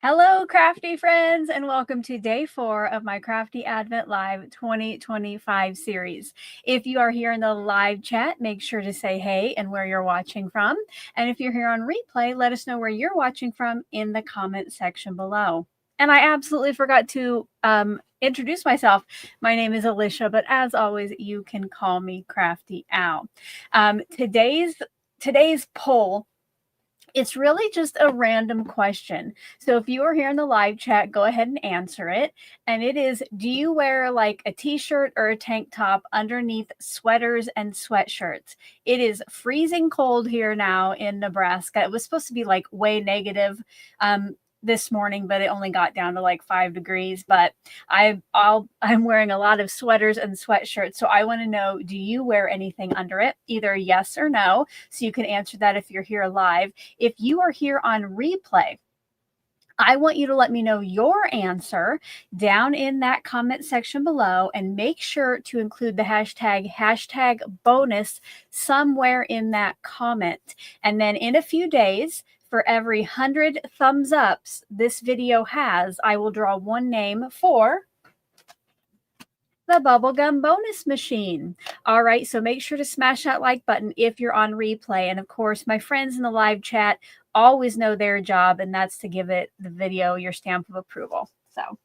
Hello, crafty friends, and welcome to day 4 of my Crafty Advent Live 2025 series. If you are here in the live chat, make sure to say hey and where you're watching from. And if you're here on replay, let us know where you're watching from in the comment section below. And I absolutely forgot to introduce myself. My name is Alicia, but as always, you can call me Crafty Al. Today's poll, it's really just a random question. So if you are here in the live chat, go ahead and answer it. And it is, do you wear like a t-shirt or a tank top underneath sweaters and sweatshirts? It is freezing cold here now in Nebraska. It was supposed to be like way negative this morning, but it only got down to like 5 degrees. But I'm wearing a lot of sweaters and sweatshirts. So I want to know, do you wear anything under it? Either yes or no. So you can answer that if you're here live. If you are here on replay, I want you to let me know your answer down in that comment section below, and make sure to include the hashtag bonus somewhere in that comment. And then in a few days, for every 100 thumbs ups this video has, I will draw one name for the bubblegum bonus machine. All right, so make sure to smash that like button if you're on replay. And of course, my friends in the live chat always know their job, and that's to give the video your stamp of approval. So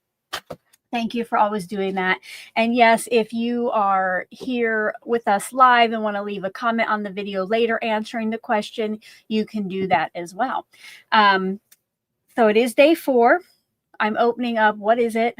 thank you for always doing that. And yes, if you are here with us live and want to leave a comment on the video later answering the question, you can do that as well. So it is day 4. I'm opening up, what is it?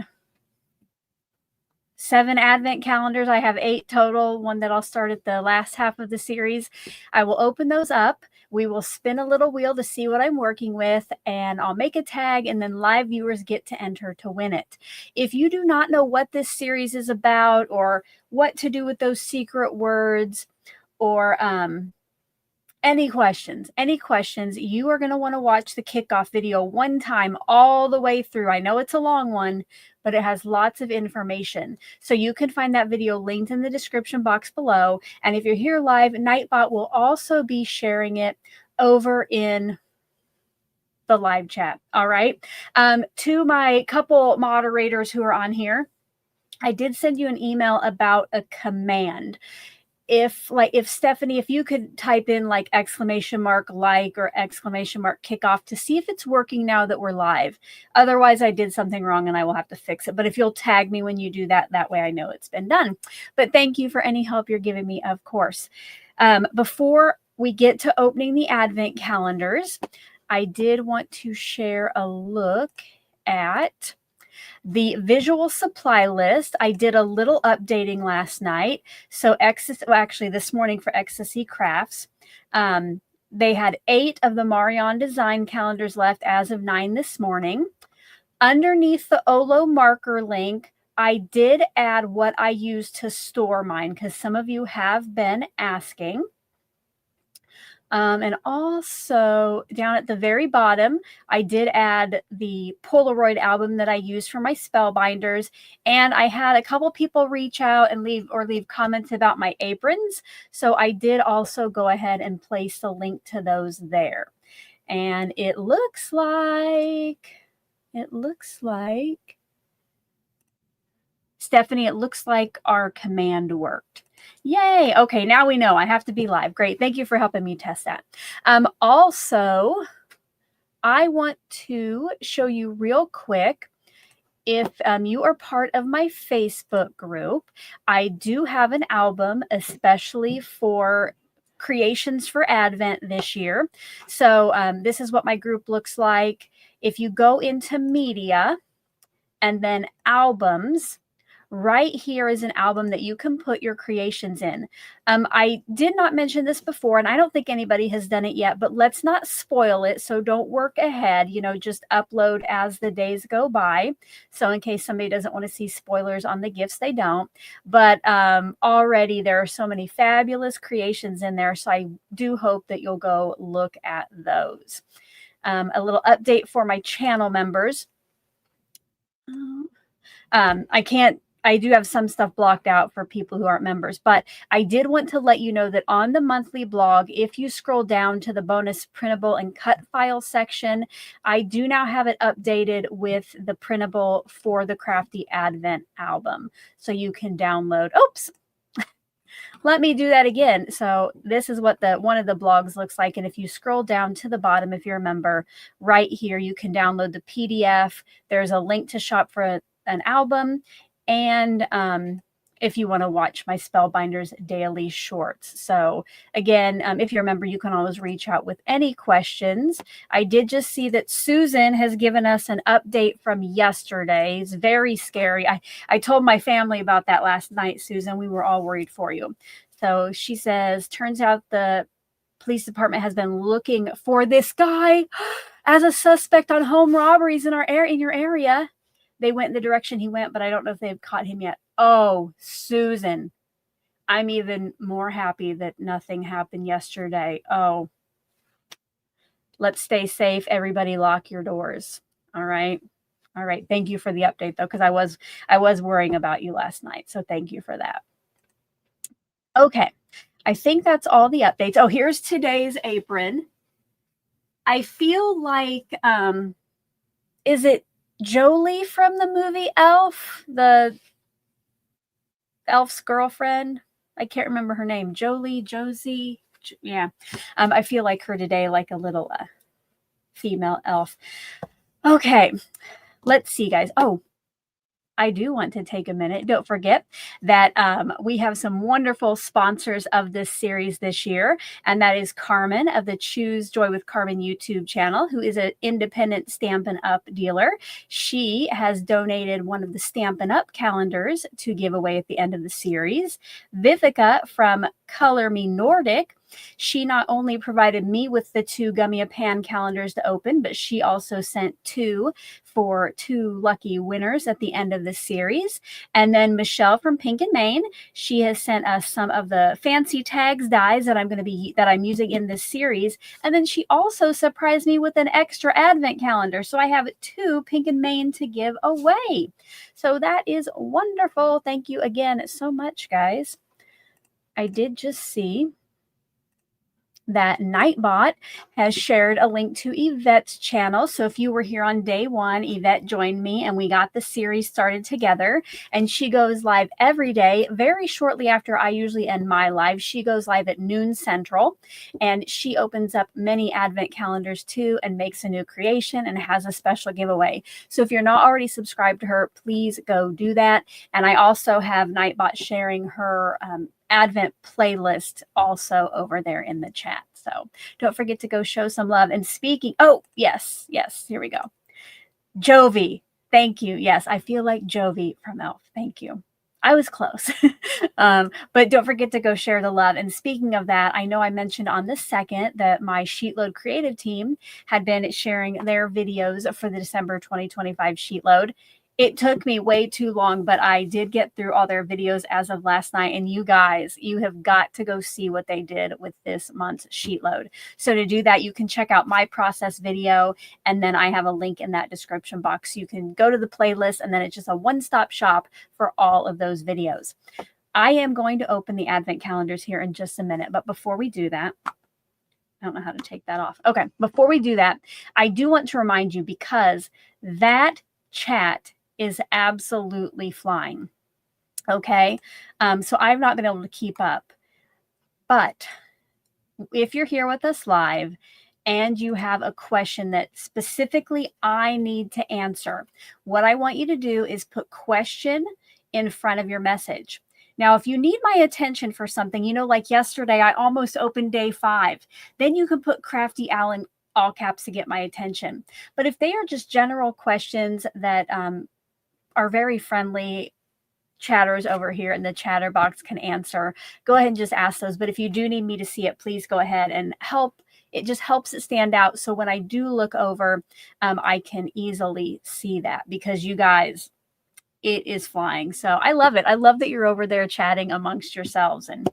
7 advent calendars. I have 8 total, one that I'll start at the last half of the series. I will open those up. We will spin a little wheel to see what I'm working with, and I'll make a tag, and then live viewers get to enter to win it. If you do not know what this series is about, or what to do with those secret words, or any questions, you are going to want to watch the kickoff video one time all the way through. I know it's a long one, but it has lots of information. So you can find that video linked in the description box below. And if you're here live, Nightbot will also be sharing it over in the live chat. All right. To my couple moderators who are on here, I did send you an email about a command. If Stephanie, if you could type in like exclamation mark like or exclamation mark kickoff to see if it's working now that we're live. Otherwise, I did something wrong and I will have to fix it. But if you'll tag me when you do that, that way I know it's been done. But thank you for any help you're giving me, of course. Before we get to opening the advent calendars, I did want to share a look at the visual supply list. I did a little updating last night. So actually this morning for Ecstasy Crafts, they had 8 of the Marion design calendars left as of 9 this morning. Underneath the Olo marker link, I did add what I use to store mine, because some of you have been asking. And also down at the very bottom, I did add the Polaroid album that I use for my Spellbinders. And I had a couple people reach out and leave comments about my aprons. So I did also go ahead and place the link to those there. And it looks like, Stephanie, it looks like our command worked. Yay. Okay, now we know I have to be live. Great. Thank you for helping me test that. Also, I want to show you real quick, if you are part of my Facebook group, I do have an album especially for creations for Advent this year. So this is what my group looks like. If you go into media and then albums, right here is an album that you can put your creations in. I did not mention this before, and I don't think anybody has done it yet, but let's not spoil it. So don't work ahead, just upload as the days go by. So in case somebody doesn't want to see spoilers on the gifts, they don't. But already there are so many fabulous creations in there. So I do hope that you'll go look at those. A little update for my channel members. I can't I do have some stuff blocked out for people who aren't members, but I did want to let you know that on the monthly blog, if you scroll down to the bonus printable and cut file section, I do now have it updated with the printable for the Crafty Advent album. So you can download, oops, let me do that again. So this is what one of the blogs looks like. And if you scroll down to the bottom, if you're a member, right here, you can download the PDF. There's a link to shop for an album. And if you want to watch my Spellbinders daily shorts. So again, if you remember, you can always reach out with any questions. I did just see that Susan has given us an update from yesterday. It's very scary. I told my family about that last night, Susan. We were all worried for you. So she says, turns out the police department has been looking for this guy as a suspect on home robberies in your area. They went in the direction he went, but I don't know if they've caught him yet. Oh, Susan, I'm even more happy that nothing happened yesterday. Oh, let's stay safe. Everybody lock your doors. All right. All right. Thank you for the update, though, because I was worrying about you last night. So thank you for that. Okay. I think that's all the updates. Oh, here's today's apron. I feel like, is it Jolie from the movie Elf, the Elf's girlfriend? I can't remember her name. Josie. Yeah. I feel like her today, like a little female elf. Okay. Let's see, guys. Oh, I do want to take a minute. Don't forget that we have some wonderful sponsors of this series this year, and that is Carmen of the Choose Joy with Carmen YouTube channel, who is an independent Stampin' Up dealer. She has donated one of the Stampin' Up calendars to give away at the end of the series. Vivica from Color Me Nordic. She not only provided me with the 2 Gummy Pan calendars to open, but she also sent 2 for 2 lucky winners at the end of the series. And then Michelle from Pink and Maine, she has sent us some of the fancy tags dies that I'm using in this series. And then she also surprised me with an extra advent calendar. So I have 2 Pink and Maine to give away. So that is wonderful. Thank you again so much, guys. I did just see that Nightbot has shared a link to Yvette's channel. So if you were here on day 1, Yvette joined me and we got the series started together. And she goes live every day, very shortly after I usually end my live. She goes live at noon Central, and she opens up many advent calendars too and makes a new creation and has a special giveaway. So if you're not already subscribed to her, please go do that. And I also have Nightbot sharing her Advent playlist also over there in the chat. So don't forget to go show some love. And speaking, oh, yes, here we go. Jovi, thank you. Yes, I feel like Jovi from Elf. Thank you. I was close. But don't forget to go share the love. And speaking of that, I know I mentioned on the 2nd that my Sheetload creative team had been sharing their videos for the December 2025 Sheetload. It took me way too long, but I did get through all their videos as of last night. And you guys, you have got to go see what they did with this month's Sheetload. So to do that, you can check out my process video. And then I have a link in that description box. You can go to the playlist, and then it's just a one-stop shop for all of those videos. I am going to open the Advent calendars here in just a minute. But before we do that, I don't know how to take that off. Okay, before we do that, I do want to remind you, because that chat is absolutely flying. Okay. So I've not been able to keep up, but if you're here with us live and you have a question that specifically I need to answer, what I want you to do is put question in front of your message. Now, if you need my attention for something, like yesterday, I almost opened day 5, then you can put Crafty Al in all caps to get my attention. But if they are just general questions that, are very friendly, chatters over here in the chatter box can answer, go ahead and just ask those. But if you do need me to see it, please go ahead and help. It just helps it stand out. So when I do look over, I can easily see that, because you guys, it is flying. So I love it. I love that you're over there chatting amongst yourselves, and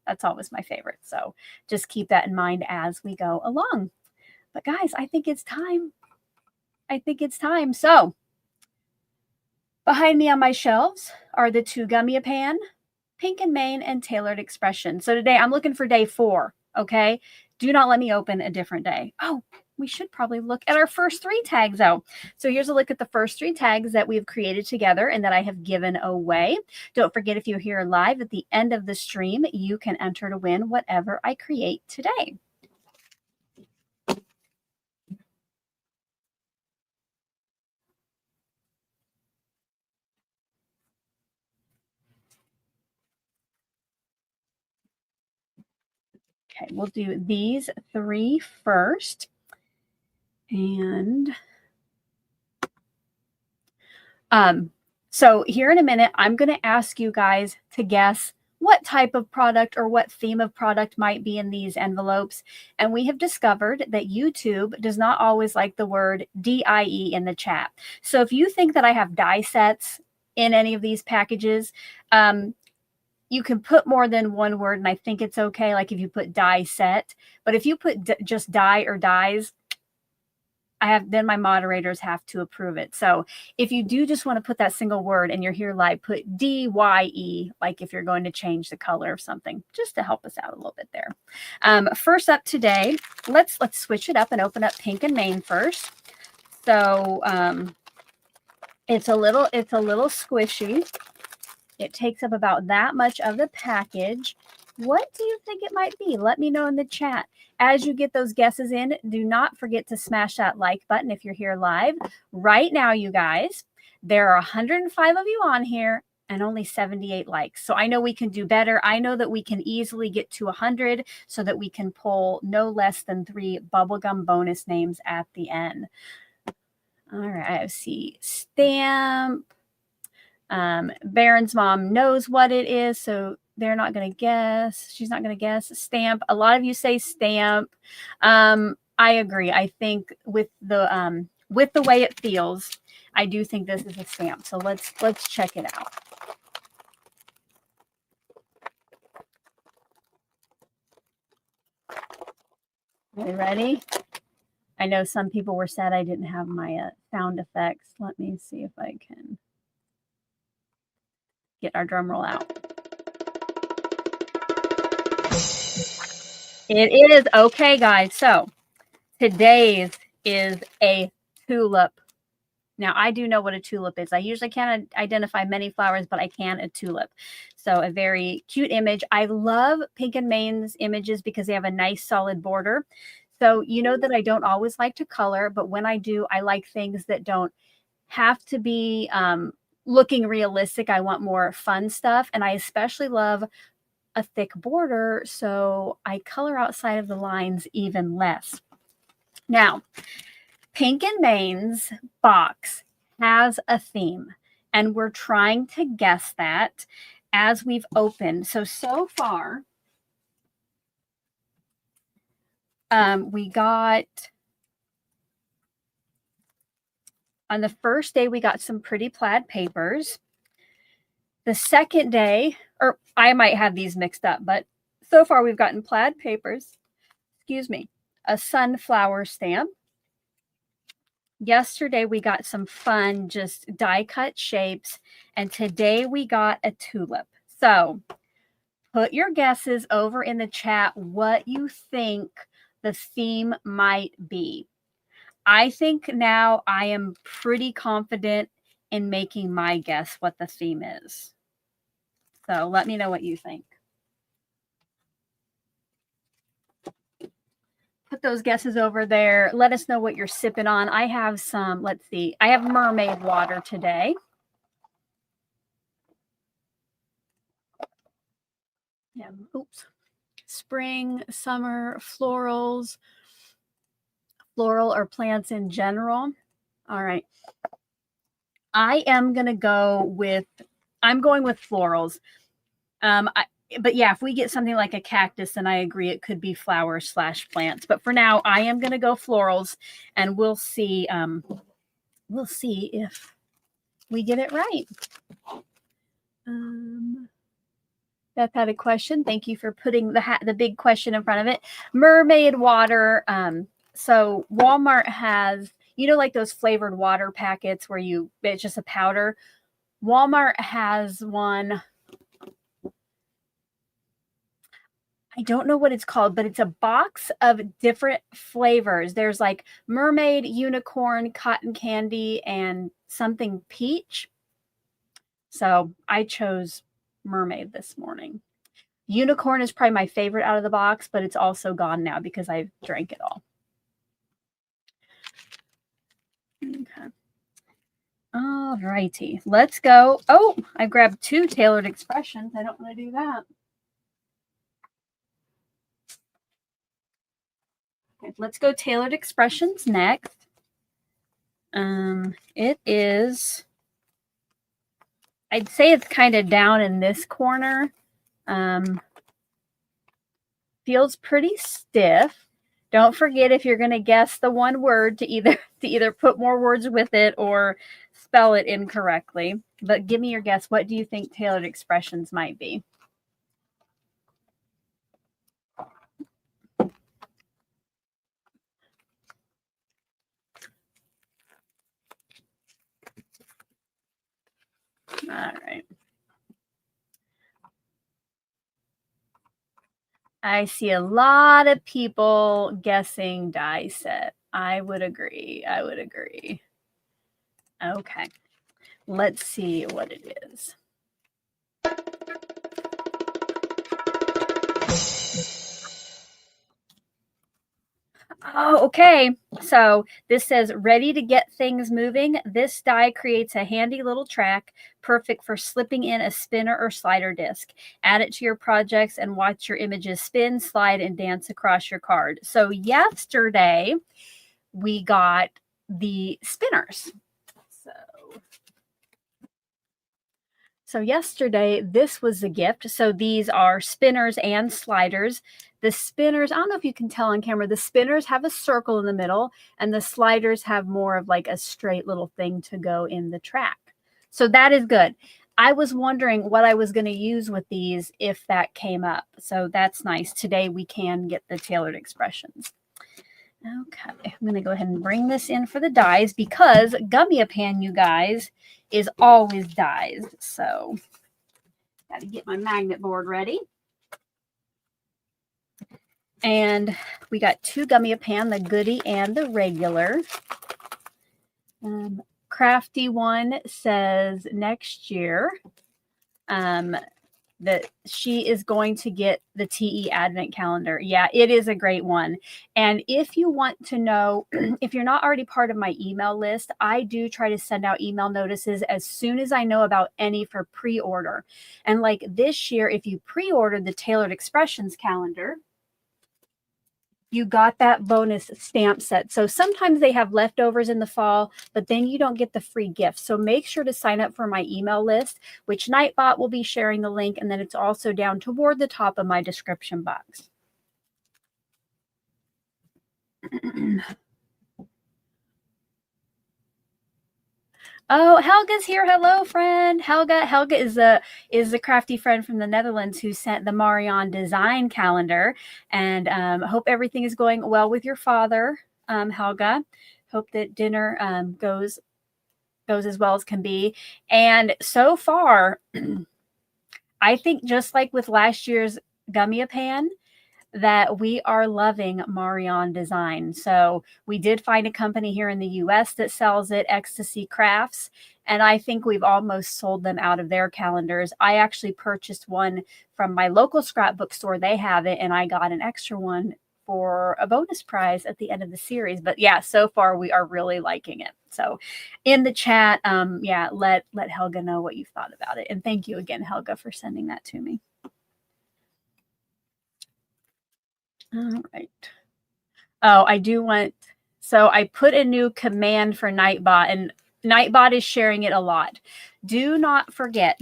that's always my favorite. So just keep that in mind as we go along. But guys, I think it's time. So Behind me on my shelves are the 2 Gummy Pan, Pink and Main, and Tailored Expression. So today I'm looking for day 4, okay? Do not let me open a different day. Oh, we should probably look at our first 3 tags though. So here's a look at the first 3 tags that we've created together and that I have given away. Don't forget, if you're here live at the end of the stream, you can enter to win whatever I create today. Okay, we'll do these 3 first. And so here in a minute, I'm going to ask you guys to guess what type of product or what theme of product might be in these envelopes. And we have discovered that YouTube does not always like the word DIE in the chat. So if you think that I have die sets in any of these packages, you can put more than one word, and I think it's okay, like if you put die set. But if you put just die or dies, then my moderators have to approve it. So if you do just want to put that single word and you're here live, put DYE, like if you're going to change the color of something, just to help us out a little bit there. First up today, let's switch it up and open up Pink and Main first. So it's a little squishy. It takes up about that much of the package. What do you think it might be? Let me know in the chat. As you get those guesses in, do not forget to smash that like button if you're here live. Right now, you guys, there are 105 of you on here and only 78 likes. So I know we can do better. I know that we can easily get to 100 so that we can pull no less than 3 bubblegum bonus names at the end. All right, I see Stamp. Baron's mom knows what it is, so they're not going to guess. She's not going to guess. Stamp. A lot of you say Stamp. I agree. I think with the way it feels, I do think this is a Stamp. So let's check it out. Are you ready? I know some people were sad I didn't have my sound effects. Let me see if I can get our drum roll out. It is. Okay, guys. So today's is a tulip. Now, I do know what a tulip is. I usually can't identify many flowers, but I can a tulip. So a very cute image. I love Pink and Main's images because they have a nice solid border. So you know that I don't always like to color, but when I do, I like things that don't have to be looking realistic. I want more fun stuff. And I especially love a thick border, so I color outside of the lines even less. Now, Pink and Main's box has a theme, and we're trying to guess that as we've opened. So far, we got, on the first day, we got some pretty plaid papers. The second day, or I might have these mixed up, but so far we've gotten plaid papers, excuse me, a sunflower stamp. Yesterday we got some fun, just die cut shapes, and today we got a tulip. So put your guesses over in the chat what you think the theme might be. I think now I am pretty confident in making my guess what the theme is. So let me know what you think. Put those guesses over there. Let us know what you're sipping on. I have some, let's see, I have mermaid water today. Yeah, oops. Spring, summer, florals, floral or plants in general. All right. I am going to go with, I'm going with florals. But yeah, if we get something like a cactus, then I agree it could be flowers / plants. But for now, I am going to go florals, and we'll see. We'll see if we get it right. Beth had a question. Thank you for putting the big question in front of it. Mermaid water. So Walmart has, you know, like those flavored water packets where it's just a powder. Walmart has one. I don't know what it's called, but it's a box of different flavors. There's like mermaid, unicorn, cotton candy, and something peach. So I chose mermaid this morning. Unicorn is probably my favorite out of the box, but it's also gone now because I drank it all. Okay. All righty. Let's go. Oh, I grabbed 2 tailored expressions. I don't want to do that. Okay, let's go tailored expressions next. It is, I'd say it's kind of down in this corner. Feels pretty stiff. Don't forget, if you're going to guess the one word, to either put more words with it or spell it incorrectly. But give me your guess. What do you think tailored expressions might be? All right. I see a lot of people guessing die set. I would agree. I would agree. Okay. Let's see what it is. Oh, okay. So this says, ready to get things moving. This die creates a handy little track, perfect for slipping in a spinner or slider disc. Add it to your projects and watch your images spin, slide, and dance across your card. So yesterday we got the spinners. So yesterday, this was the gift. So these are spinners and sliders. The spinners, I don't know if you can tell on camera, the spinners have a circle in the middle, and the sliders have more of like a straight little thing to go in the track. So that is good. I was wondering what I was going to use with these if that came up. So that's nice. Today we can get the tailored expressions. Okay, I'm going to go ahead and bring this in for the dies because Gummy-A-Pan, you guys, is always dies. So got to get my magnet board ready. And we got 2 Gummy-A-Pan, the goodie and the regular. Crafty one says next year that she is going to get the TE Advent calendar. Yeah, it is a great one. And if you want to know, if you're not already part of my email list, I do try to send out email notices as soon as I know about any for pre-order. And like this year, if you pre-ordered the Tailored Expressions calendar, you got that bonus stamp set. So sometimes they have leftovers in the fall, but then you don't get the free gift. So make sure to sign up for my email list, which Nightbot will be sharing the link. And then it's also down toward the top of my description box. Oh, Helga's here. Hello, friend. Helga is the crafty friend from the Netherlands who sent the Marion design calendar. And hope everything is going well with your father, Helga. Hope that dinner goes as well as can be. And so far, I think just like with last year's Gummy-A-Pan, that we are loving Marion design. So we did find a company here in the US that sells it, Ecstasy Crafts, and I think we've almost sold them out of their calendars. I actually purchased one from my local scrapbook store. They have it, and I got an extra one for a bonus prize at the end of the series. But yeah, so far we are really liking it. So in the chat, yeah, let Helga know what you thought about it. And thank you again, Helga, for sending that to me. All right. Oh, I do want, so I put a new command for Nightbot, and Nightbot is sharing it a lot. Do not forget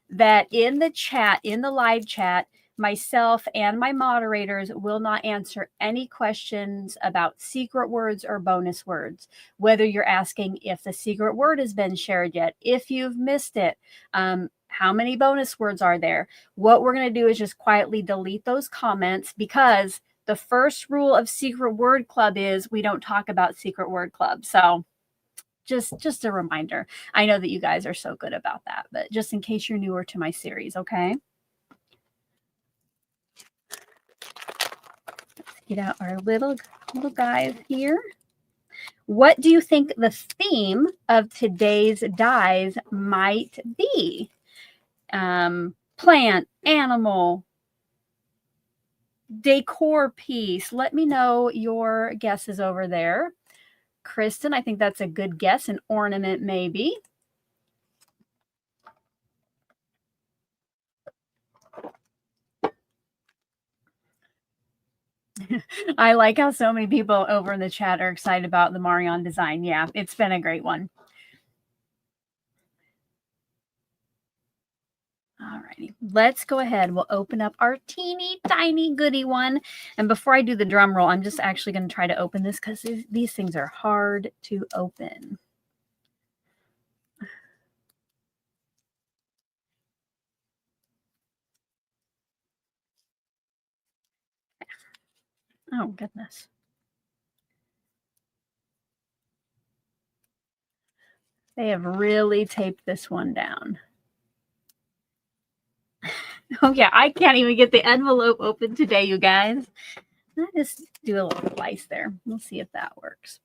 that in the chat, in the live chat, myself and my moderators will not answer any questions about secret words or bonus words, whether you're asking if the secret word has been shared yet, if you've missed it, how many bonus words are there? What we're going to do is just quietly delete those comments, because the first rule of Secret Word Club is we don't talk about Secret Word Club. So just a reminder. I know that you guys are so good about that, but just in case you're newer to my series, okay? Let's get out our little guys here. What do you think the theme of today's dies might be? Plant, animal, decor piece. Let me know your guesses over there. Kristen, I think that's a good guess. An ornament, maybe. I like how so many people over in the chat are excited about the Marion design. Yeah, it's been a great one. All righty, let's go ahead. We'll open up our teeny tiny goodie one. And before I do the drum roll, I'm just actually going to try to open this because these things are hard to open. Oh, goodness. They have really taped this one down. Oh, yeah, I can't even get the envelope open today, you guys. I'll just do a little slice there. We'll see if that works.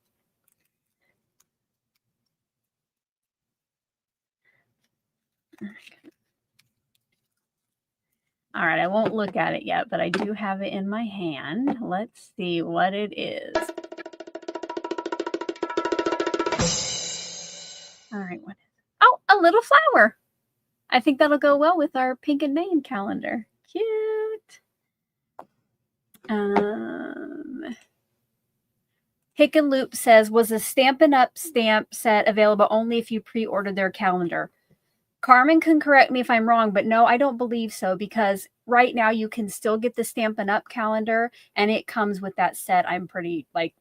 All right, I won't look at it yet, but I do have it in my hand. Let's see what it is. All right, what is it? Oh, a little flower. I think that'll go well with our Pink and Main calendar. Cute. Hick and Loop says, was the Stampin' Up! Stamp set available only if you pre-ordered their calendar? Carmen can correct me if I'm wrong, but no, I don't believe so, because right now you can still get the Stampin' Up! Calendar, and it comes with that set. I'm pretty, like,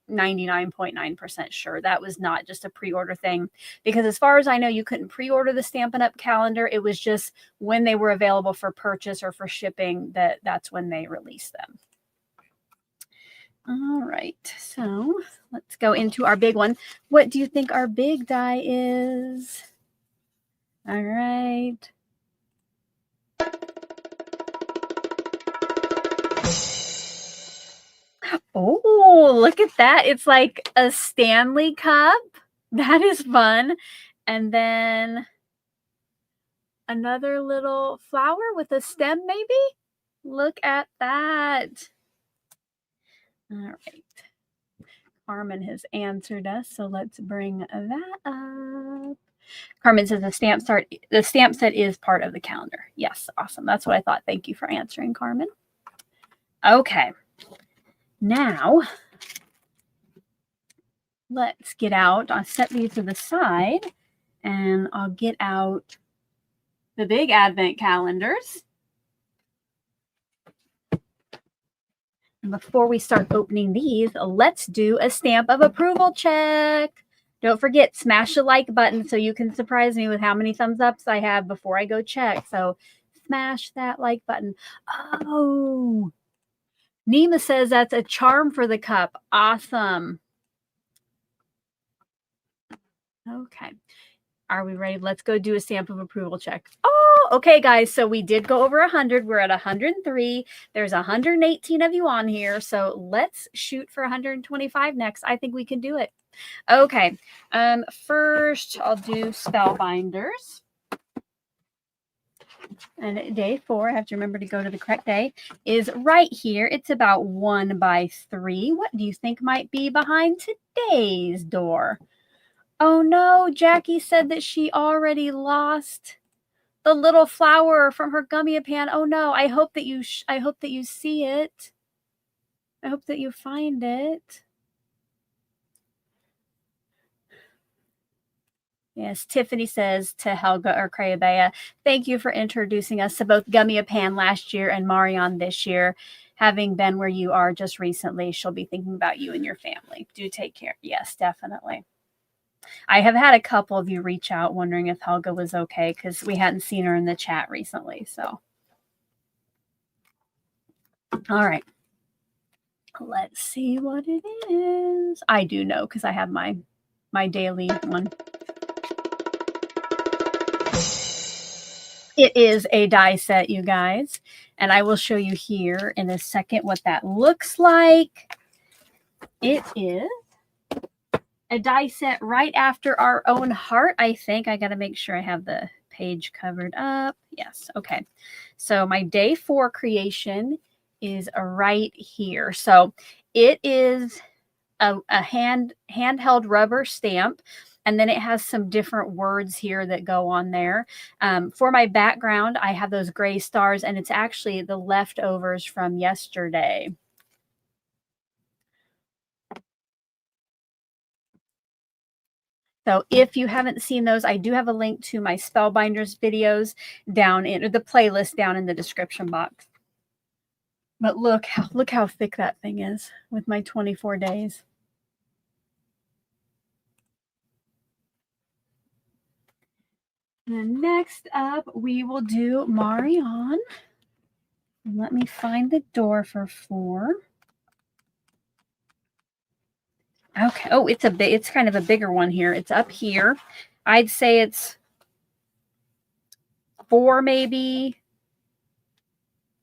99.9% sure that was not just a pre-order thing, because as far as I know, you couldn't pre-order the Stampin' Up! Calendar. It was just when they were available for purchase or for shipping, that's when they released them. All right, so let's go into our big one. What do you think our big die is? All right. Oh, look at that. It's like a Stanley cup. That is fun. And then another little flower with a stem, maybe? Look at that. All right. Carmen has answered us, so let's bring that up. Carmen says the stamp set is part of the calendar. Yes, awesome. That's what I thought. Thank you for answering, Carmen. Okay. Now, let's get out. I'll set these to the side, and I'll get out the big Advent calendars. And before we start opening these, let's do a stamp of approval check. Don't forget, smash the like button so you can surprise me with how many thumbs ups I have before I go check. So smash that like button. Oh, Nima says that's a charm for the cup. Awesome. Okay. Are we ready? Let's go do a stamp of approval check. Oh, okay, guys. So we did go over 100. We're at 103. There's 118 of you on here. So let's shoot for 125 next. I think we can do it. Okay. First, I'll do Spellbinders. And day 4, I have to remember to go to the correct day, is right here. It's about 1 by 3. What do you think might be behind today's door? Oh no, Jackie said that she already lost the little flower from her gummy pan. Oh no, I hope that you see it. I hope that you find it. Yes, Tiffany says to Helga or Crayabea, thank you for introducing us to both Gummy Pan last year and Marion this year. Having been where you are just recently, she'll be thinking about you and your family. Do take care. Yes, definitely. I have had a couple of you reach out wondering if Helga was okay because we hadn't seen her in the chat recently. So, all right. Let's see what it is. I do know because I have my my daily one. It is a die set, you guys, and I will show you here in a second what that looks like. It is a die set right after our own heart, I think. I got to make sure I have the page covered up. Yes, okay. So my day 4 creation is right here. So it is a handheld rubber stamp. And then it has some different words here that go on there. For my background, I have those gray stars, and it's actually the leftovers from yesterday. So if you haven't seen those, I do have a link to my Spellbinders videos down in the playlist down in the description box. But look how thick that thing is with my 24 days. And next up, we will do Marion. And let me find the door for 4. Okay. Oh, it's kind of a bigger one here. It's up here. I'd say it's 4, maybe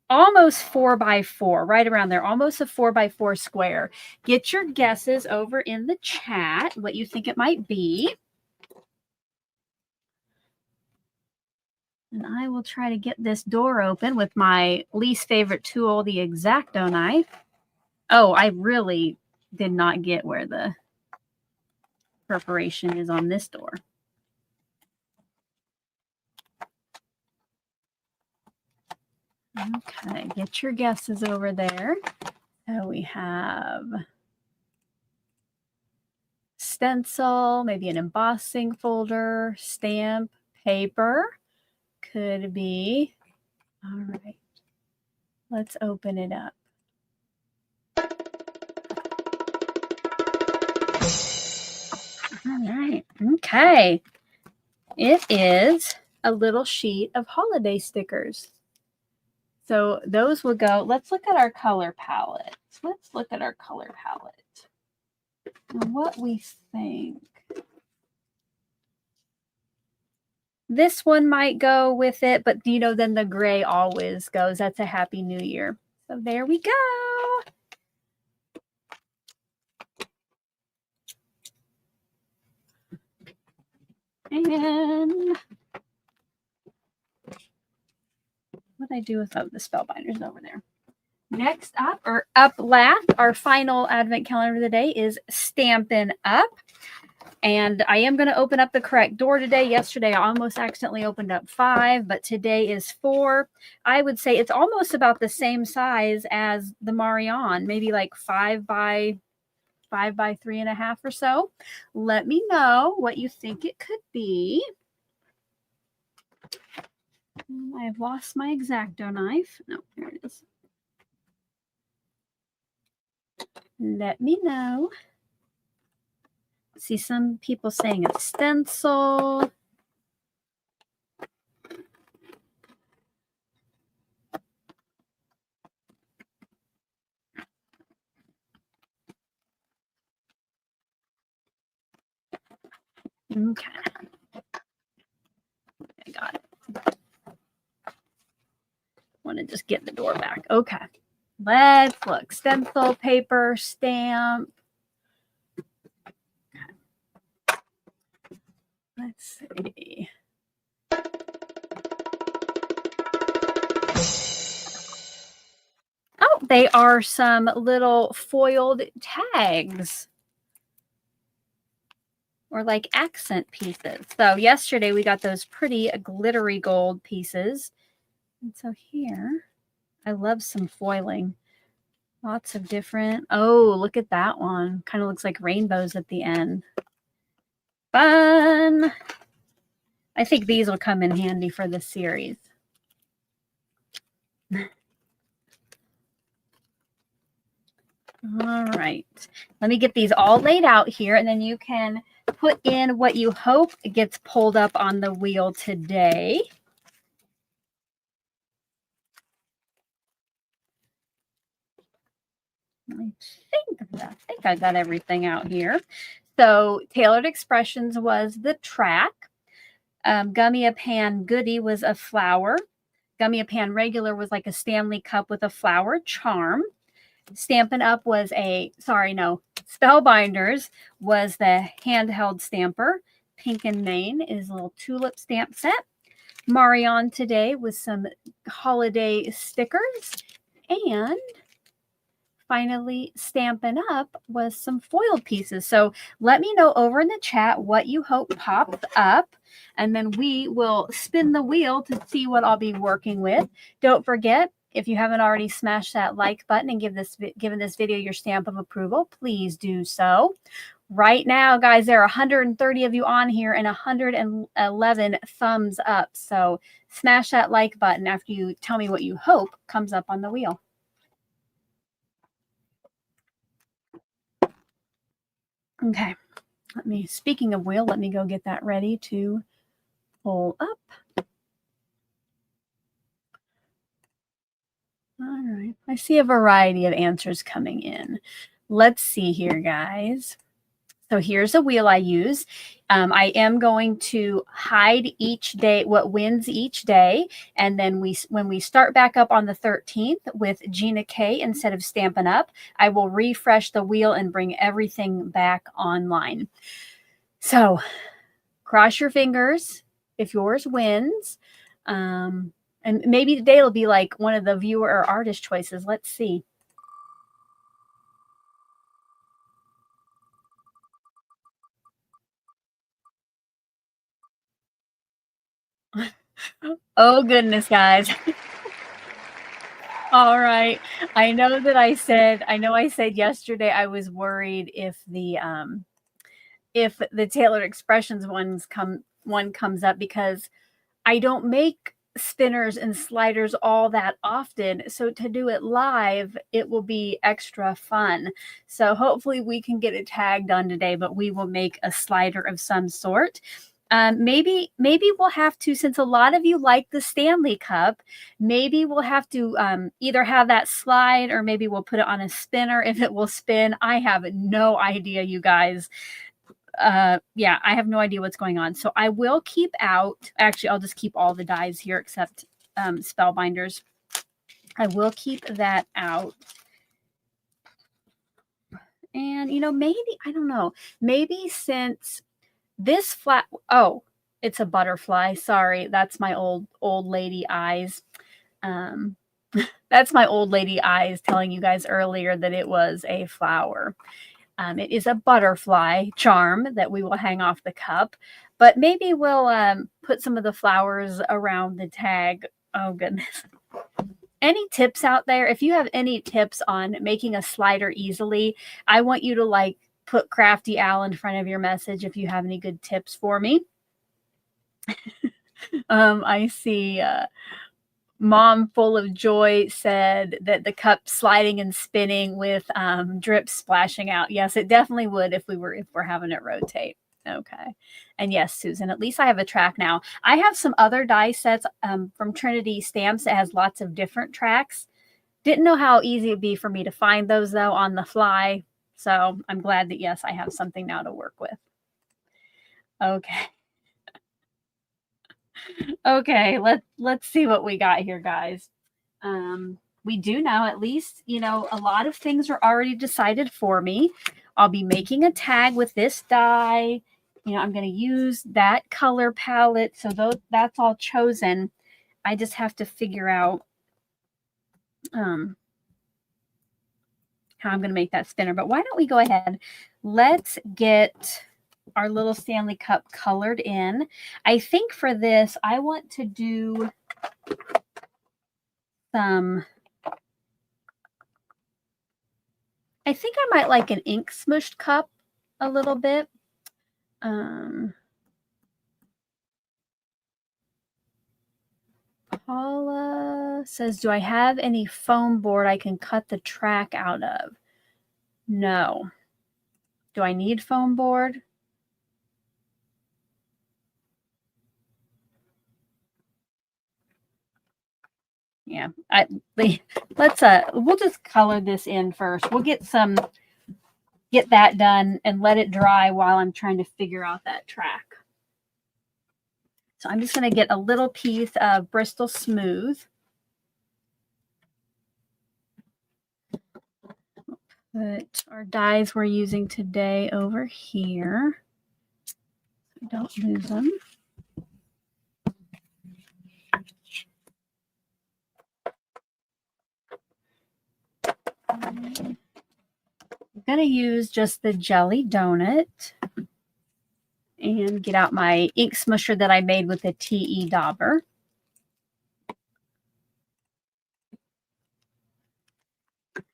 almost 4 by 4, right around there, almost a 4 by 4 square. Get your guesses over in the chat, what you think it might be. And I will try to get this door open with my least favorite tool, the X-Acto knife. Oh, I really did not get where the perforation is on this door. Okay, get your guesses over there. So we have stencil, maybe an embossing folder, stamp, paper. Could be. All right. Let's open it up. All right. Okay. It is a little sheet of holiday stickers. So those will go. Let's look at our color palette. Let's look at our color palette and what we think. This one might go with it, but you know, then the gray always goes. That's a Happy New Year. So there we go. And what did I do with the Spellbinders over there? Next up, or up last, our final advent calendar of the day is Stampin' Up. And I am going to open up the correct door today. Yesterday, I almost accidentally opened up 5, but today is 4. I would say it's almost about the same size as the Marion, maybe like 5 by 3.5 or so. Let me know what you think it could be. I've lost my X-Acto knife. No, there it is. Let me know. See some people saying a stencil. Okay. I got it. Want to just get the door back. Okay. Let's look. Stencil, paper, stamp. Okay. Let's see. Oh, they are some little foiled tags. Or like accent pieces. So yesterday we got those pretty glittery gold pieces. And so here, I love some foiling. Lots of different. Oh, look at that one. Kind of looks like rainbows at the end. Fun. I think these will come in handy for this series. All right. Let me get these all laid out here, and then you can put in what you hope gets pulled up on the wheel today. I think I got everything out here. So Tailored Expressions was the track. Gummy a Pan Goodie was a flower. Gummy a Pan Regular was like a Stanley Cup with a flower charm. Stampin' Up was Spellbinders was the handheld stamper. Pink and Main is a little tulip stamp set. Marion Today with some holiday stickers. And finally, Stampin' Up was some foiled pieces. So let me know over in the chat what you hope pops up, and then we will spin the wheel to see what I'll be working with. Don't forget, if you haven't already smashed that like button and given this video your stamp of approval, please do so. Right now, guys, there are 130 of you on here and 111 thumbs up. So smash that like button after you tell me what you hope comes up on the wheel. Okay, speaking of wheel, let me go get that ready to pull up. All right, I see a variety of answers coming in. Let's see here, guys. So here's a wheel I use. I am going to hide each day, what wins each day. And then when we start back up on the 13th with Gina K instead of Stampin' Up, I will refresh the wheel and bring everything back online. So cross your fingers if yours wins. And maybe today it'll be like one of the viewer or artist choices. Let's see. Oh, goodness, guys. All right. I know I said yesterday I was worried if the Tailored Expressions one comes up, because I don't make spinners and sliders all that often. So to do it live, it will be extra fun. So hopefully we can get a tag done today, but we will make a slider of some sort. Maybe we'll have to, since a lot of you like the Stanley Cup, maybe we'll have to either have that slide, or maybe we'll put it on a spinner if it will spin. I have no idea, you guys. Yeah, I have no idea what's going on. So I will keep out, actually, I'll just keep all the dies here except Spellbinders. I will keep that out. And, maybe, I don't know, maybe since this flat, oh, it's a butterfly. Sorry, that's my old lady eyes. That's my old lady eyes telling you guys earlier that it was a flower. It is a butterfly charm that we will hang off the cup, but maybe we'll put some of the flowers around the tag. Oh, goodness. Any tips out there? If you have any tips on making a slider easily, I want you to put Crafty Al in front of your message if you have any good tips for me. I see Mom Full of Joy said that the cup sliding and spinning with drips splashing out. Yes, it definitely would if we're having it rotate. Okay. And yes, Susan, at least I have a track now. I have some other die sets from Trinity Stamps that has lots of different tracks. Didn't know how easy it'd be for me to find those, though, on the fly. So I'm glad that, yes, I have something now to work with. Okay. Okay, let's see what we got here, guys. We do now, at least, a lot of things are already decided for me. I'll be making a tag with this die. I'm going to use that color palette. So that's all chosen. I just have to figure out how I'm going to make that spinner. But why don't we go ahead? Let's get our little Stanley Cup colored in. I think for this, I want to do some, I think I might like an ink smushed cup a little bit. Paula says, do I have any foam board I can cut the track out of? No. Do I need foam board? Yeah, let's we'll just color this in first. We'll get some get that done and let it dry while I'm trying to figure out that track. So I'm just going to get a little piece of Bristol Smooth. Put our dies we're using today over here. So don't lose them. I'm going to use just the jelly donut and get out my ink smusher that I made with a TE dauber.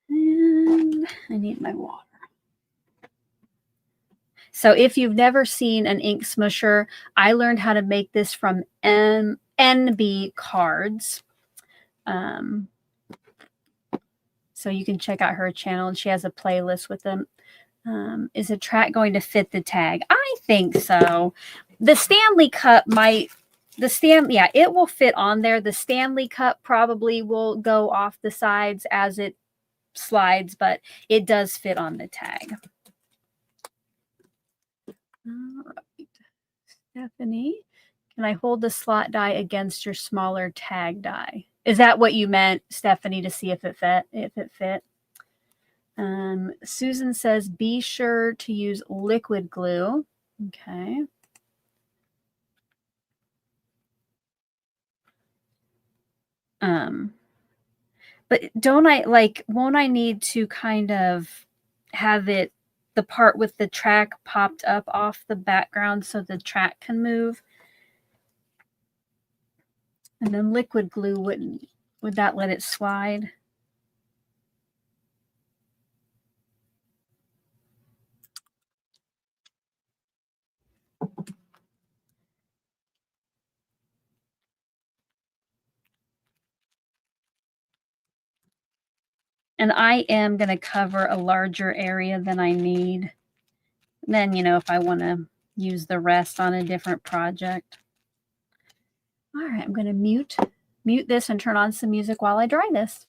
And I need my water. So if you've never seen an ink smusher, I learned how to make this from NB cards. So you can check out her channel, and she has a playlist with them. Is a track going to fit the tag? I think so. The Stanley Cup might, yeah, it will fit on there. The Stanley Cup probably will go off the sides as it slides, but it does fit on the tag. All right. Stephanie, can I hold the slot die against your smaller tag die? Is that what you meant, Stephanie, to see if it fit? Susan says, be sure to use liquid glue. Okay. But won't I need to kind of have it, the part with the track popped up off the background so the track can move? And then liquid glue would that let it slide? And I am going to cover a larger area than I need. Then, if I want to use the rest on a different project. All right, I'm going to mute this and turn on some music while I dry this.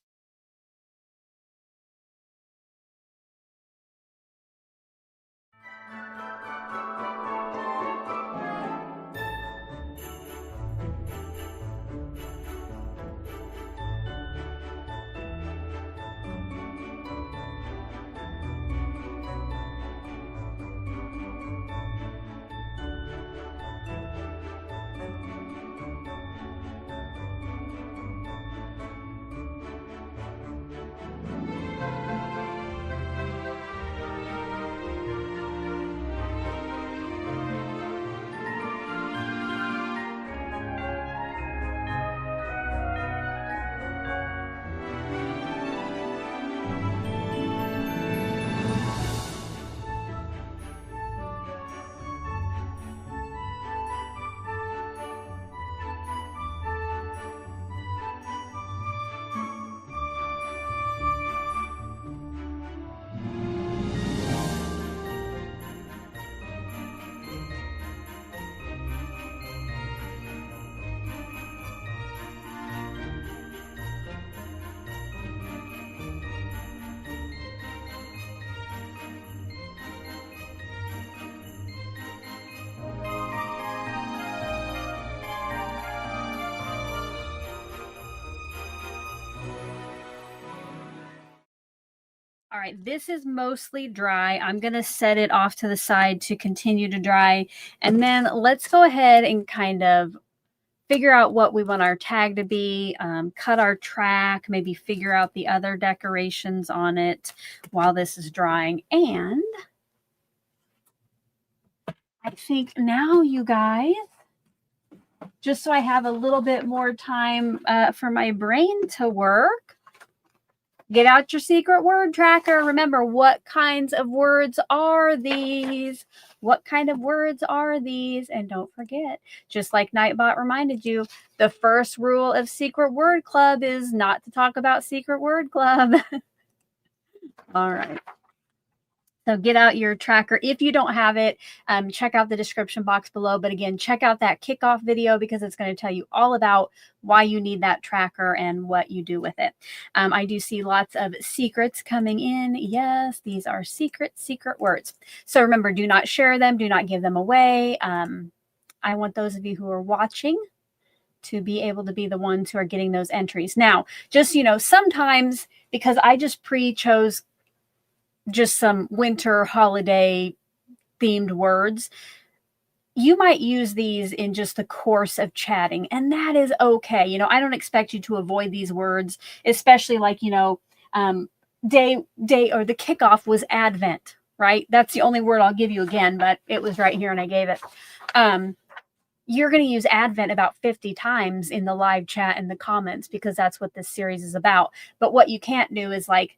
All right, this is mostly dry. I'm going to set it off to the side to continue to dry. And then let's go ahead and kind of figure out what we want our tag to be, cut our track, maybe figure out the other decorations on it while this is drying. And I think now, you guys, just so I have a little bit more time for my brain to work, get out your secret word tracker. Remember, what kinds of words are these? What kind of words are these? And don't forget, just like Nightbot reminded you, the first rule of Secret Word Club is not to talk about Secret Word Club. All right. So get out your tracker. If you don't have it, check out the description box below. But again, check out that kickoff video because it's going to tell you all about why you need that tracker and what you do with it. I do see lots of secrets coming in. Yes, these are secret words. So remember, do not share them. Do not give them away. I want those of you who are watching to be able to be the ones who are getting those entries. Now, just, sometimes because I just pre-chose just some winter holiday themed words, you might use these in just the course of chatting, and that is okay. I don't expect you to avoid these words, especially like, day or the kickoff was Advent, right? That's the only word I'll give you again, but it was right here and I gave it. You're going to use Advent about 50 times in the live chat and the comments because that's what this series is about. But what you can't do is like,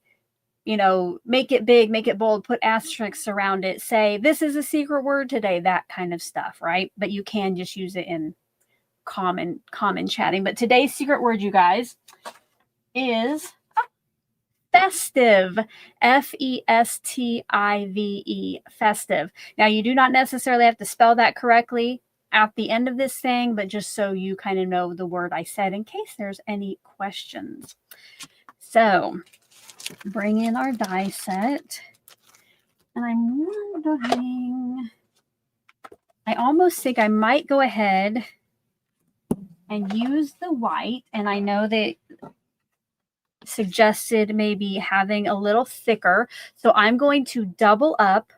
make it big, make it bold, put asterisks around it, say, this is a secret word today, that kind of stuff, right? But you can just use it in common chatting. But today's secret word, you guys, is festive. Festive. Festive. Now, you do not necessarily have to spell that correctly at the end of this thing, but just so you kind of know the word I said in case there's any questions. So bring in our die set. And I'm wondering, I almost think I might go ahead and use the white. And I know they suggested maybe having a little thicker. So I'm going to double up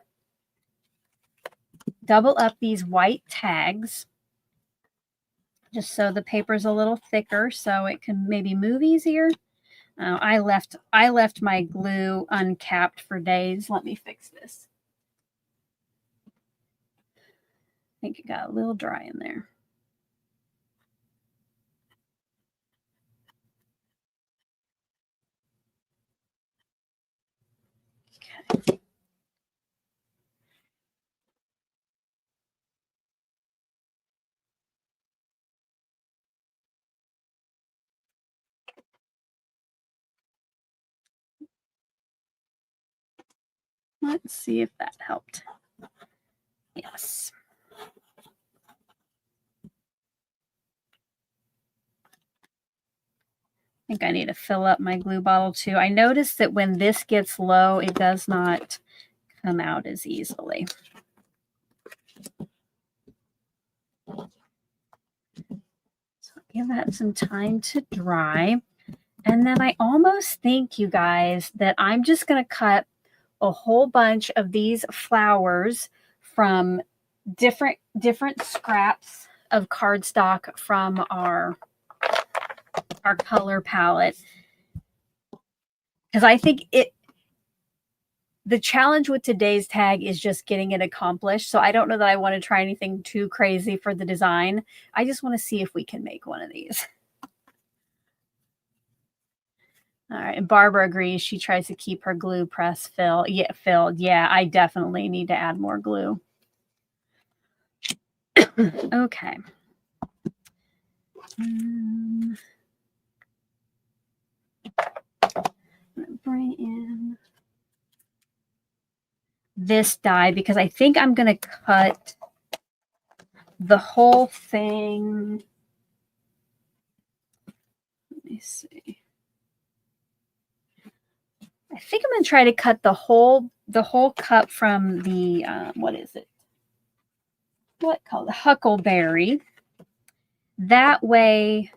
these white tags just so the paper's a little thicker so it can maybe move easier. I left my glue uncapped for days. Let me fix this. I think it got a little dry in there. Okay. Let's see if that helped. Yes. I think I need to fill up my glue bottle too. I noticed that when this gets low, it does not come out as easily. So give that some time to dry. And then I almost think, you guys, that I'm just going to cut a whole bunch of these flowers from different scraps of cardstock from our color palette, because I think the challenge with today's tag is just getting it accomplished. So I don't know that I want to try anything too crazy for the design. I just want to see if we can make one of these. All right, and Barbara agrees. She tries to keep her glue press filled. Yeah, I definitely need to add more glue. Okay. I'm gonna bring in this die because I think I'm going to cut the whole thing. Let me see. I think I'm going to try to cut the whole cup from the, what is it? What called the Huckleberry. That way,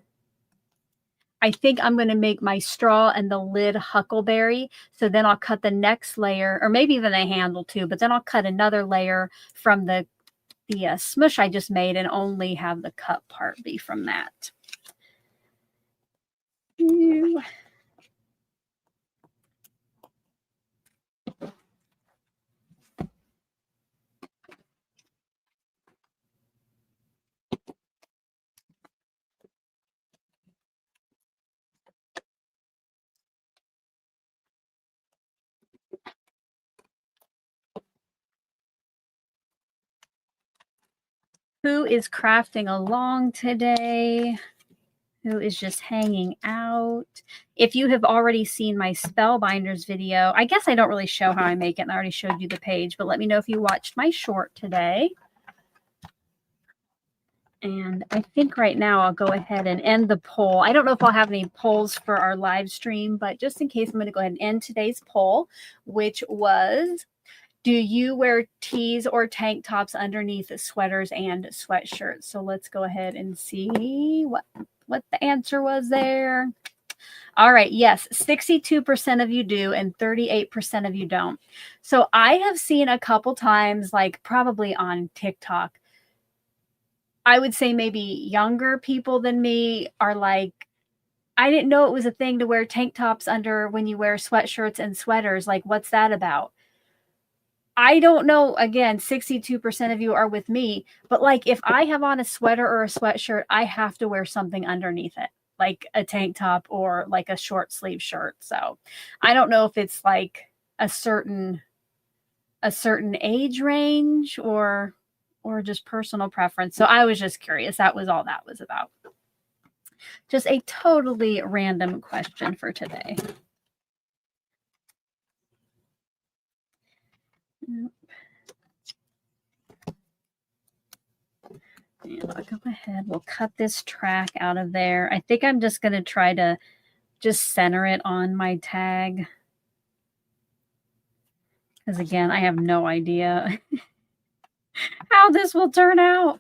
I think I'm going to make my straw and the lid Huckleberry. So then I'll cut the next layer, or maybe even the handle too, but then I'll cut another layer from the smush I just made and only have the cup part be from that. Who is crafting along today? who is just hanging out. If you have already seen my Spellbinders video, I guess I don't really show how I make it, and I already showed you the page, but let me know if you watched my short today. And I think right now I'll go ahead and end the poll. I don't know if I'll have any polls for our live stream, but just in case, I'm going to go ahead and end today's poll, which was, do you wear tees or tank tops underneath sweaters and sweatshirts? So let's go ahead and see what the answer was there. All right. Yes. 62% of you do and 38% of you don't. So I have seen a couple times, like probably on TikTok, I would say maybe younger people than me are like, I didn't know it was a thing to wear tank tops under when you wear sweatshirts and sweaters. Like, what's that about? I don't know. Again, 62% of you are with me, but like if I have on a sweater or a sweatshirt, I have to wear something underneath it, like a tank top or like a short sleeve shirt. So I don't know if it's like a certain age range or just personal preference. So I was just curious. That was all that was about. Just a totally random question for today. And I'll go ahead. We'll cut this track out of there. I think I'm just going to try to just center it on my tag. Because again, I have no idea how this will turn out.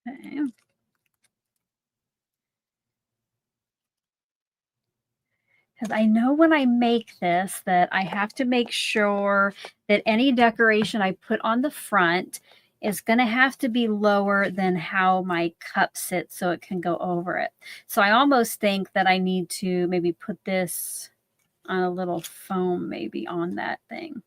Okay. Because I know when I make this that I have to make sure that any decoration I put on the front is going to have to be lower than how my cup sits so it can go over it. So I almost think that I need to maybe put this on a little foam maybe on that thing.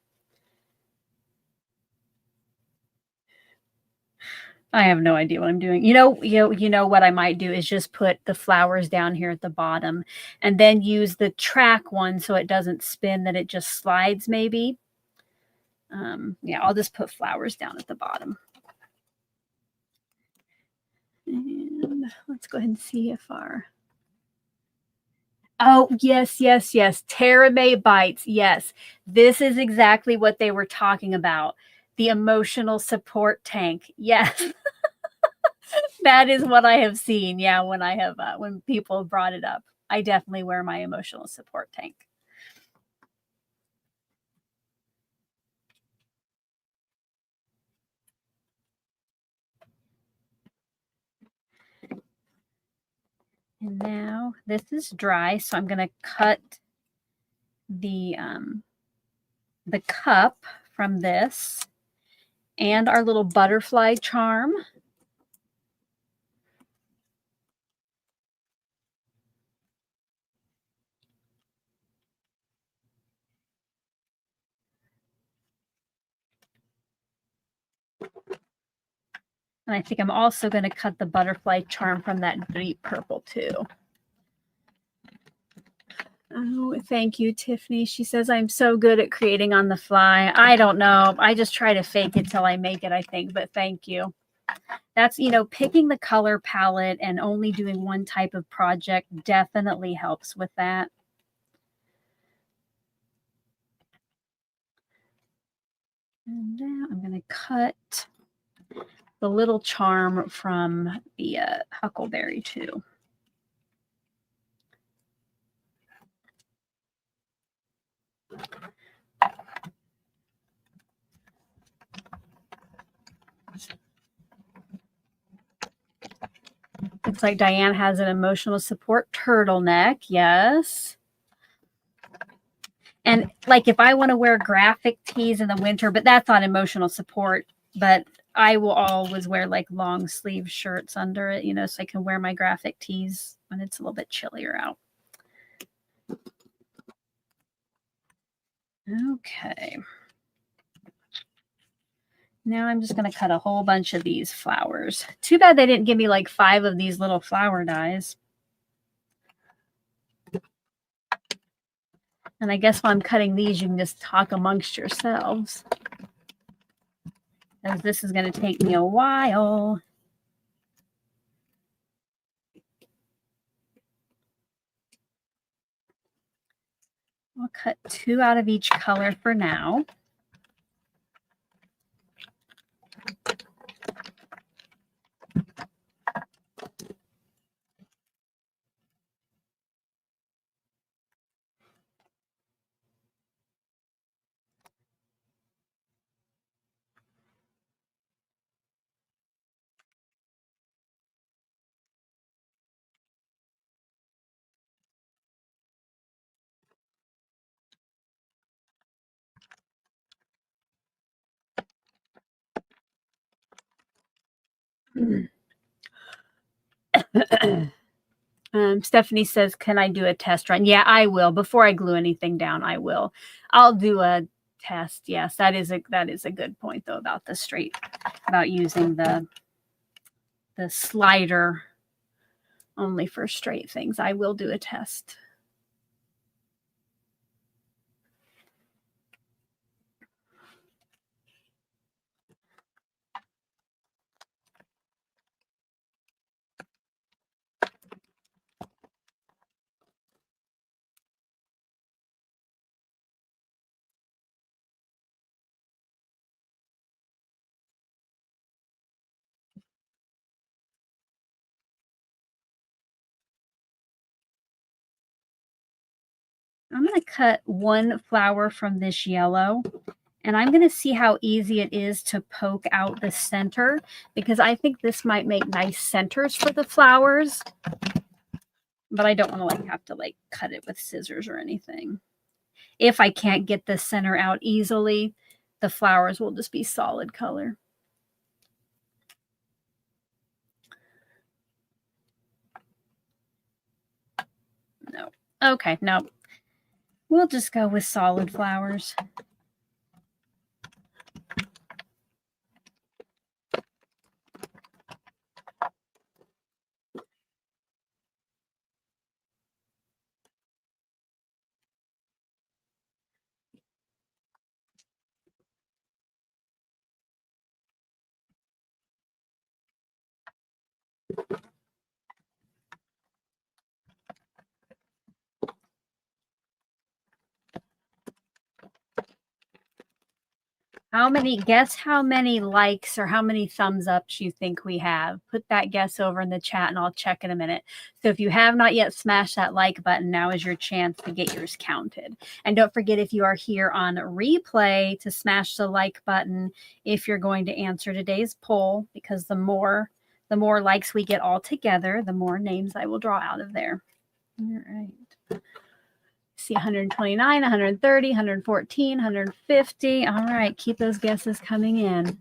I have no idea what I'm doing. You know what I might do is just put the flowers down here at the bottom and then use the track one so it doesn't spin, that it just slides maybe. Yeah, I'll just put flowers down at the bottom. And let's go ahead and see if our... Oh, yes. Terame bites. Yes, this is exactly what they were talking about. The emotional support tank. Yes. That is what I have seen. Yeah, when I have when people brought it up, I definitely wear my emotional support tank. And now this is dry, so I'm going to cut the cup from this and our little butterfly charm. And I think I'm also going to cut the butterfly charm from that deep purple too. Oh, thank you, Tiffany. She says, I'm so good at creating on the fly. I don't know. I just try to fake it till I make it, I think, but thank you. That's, picking the color palette and only doing one type of project definitely helps with that. And now I'm going to cut the little charm from the Huckleberry too. Looks like Diane has an emotional support turtleneck. Yes. And like if I want to wear graphic tees in the winter, but that's on emotional support, but I will always wear like long sleeve shirts under it, you know, so I can wear my graphic tees when it's a little bit chillier out. Okay. Now I'm just going to cut a whole bunch of these flowers. Too bad they didn't give me like 5 of these little flower dies. And I guess while I'm cutting these, you can just talk amongst yourselves, as this is going to take me a while. I'll cut 2 out of each color for now. Stephanie says, can I do a test run? Yeah, I will. Before I glue anything down, I will. I'll do a test. Yes, that is a good point though about the straight, about using the slider only for straight things. I will do a test. I'm going to cut 1 flower from this yellow, and I'm going to see how easy it is to poke out the center, because I think this might make nice centers for the flowers, but I don't want to like have to like cut it with scissors or anything. If I can't get the center out easily, the flowers will just be solid color. No. Okay, no. We'll just go with solid flowers. Guess how many likes or how many thumbs ups you think we have? Put that guess over in the chat and I'll check in a minute. So if you have not yet smashed that like button, now is your chance to get yours counted. And don't forget, if you are here on replay, to smash the like button if you're going to answer today's poll, because the more likes we get all together, the more names I will draw out of there. All right. See 129, 130, 114, 150. All right, keep those guesses coming in.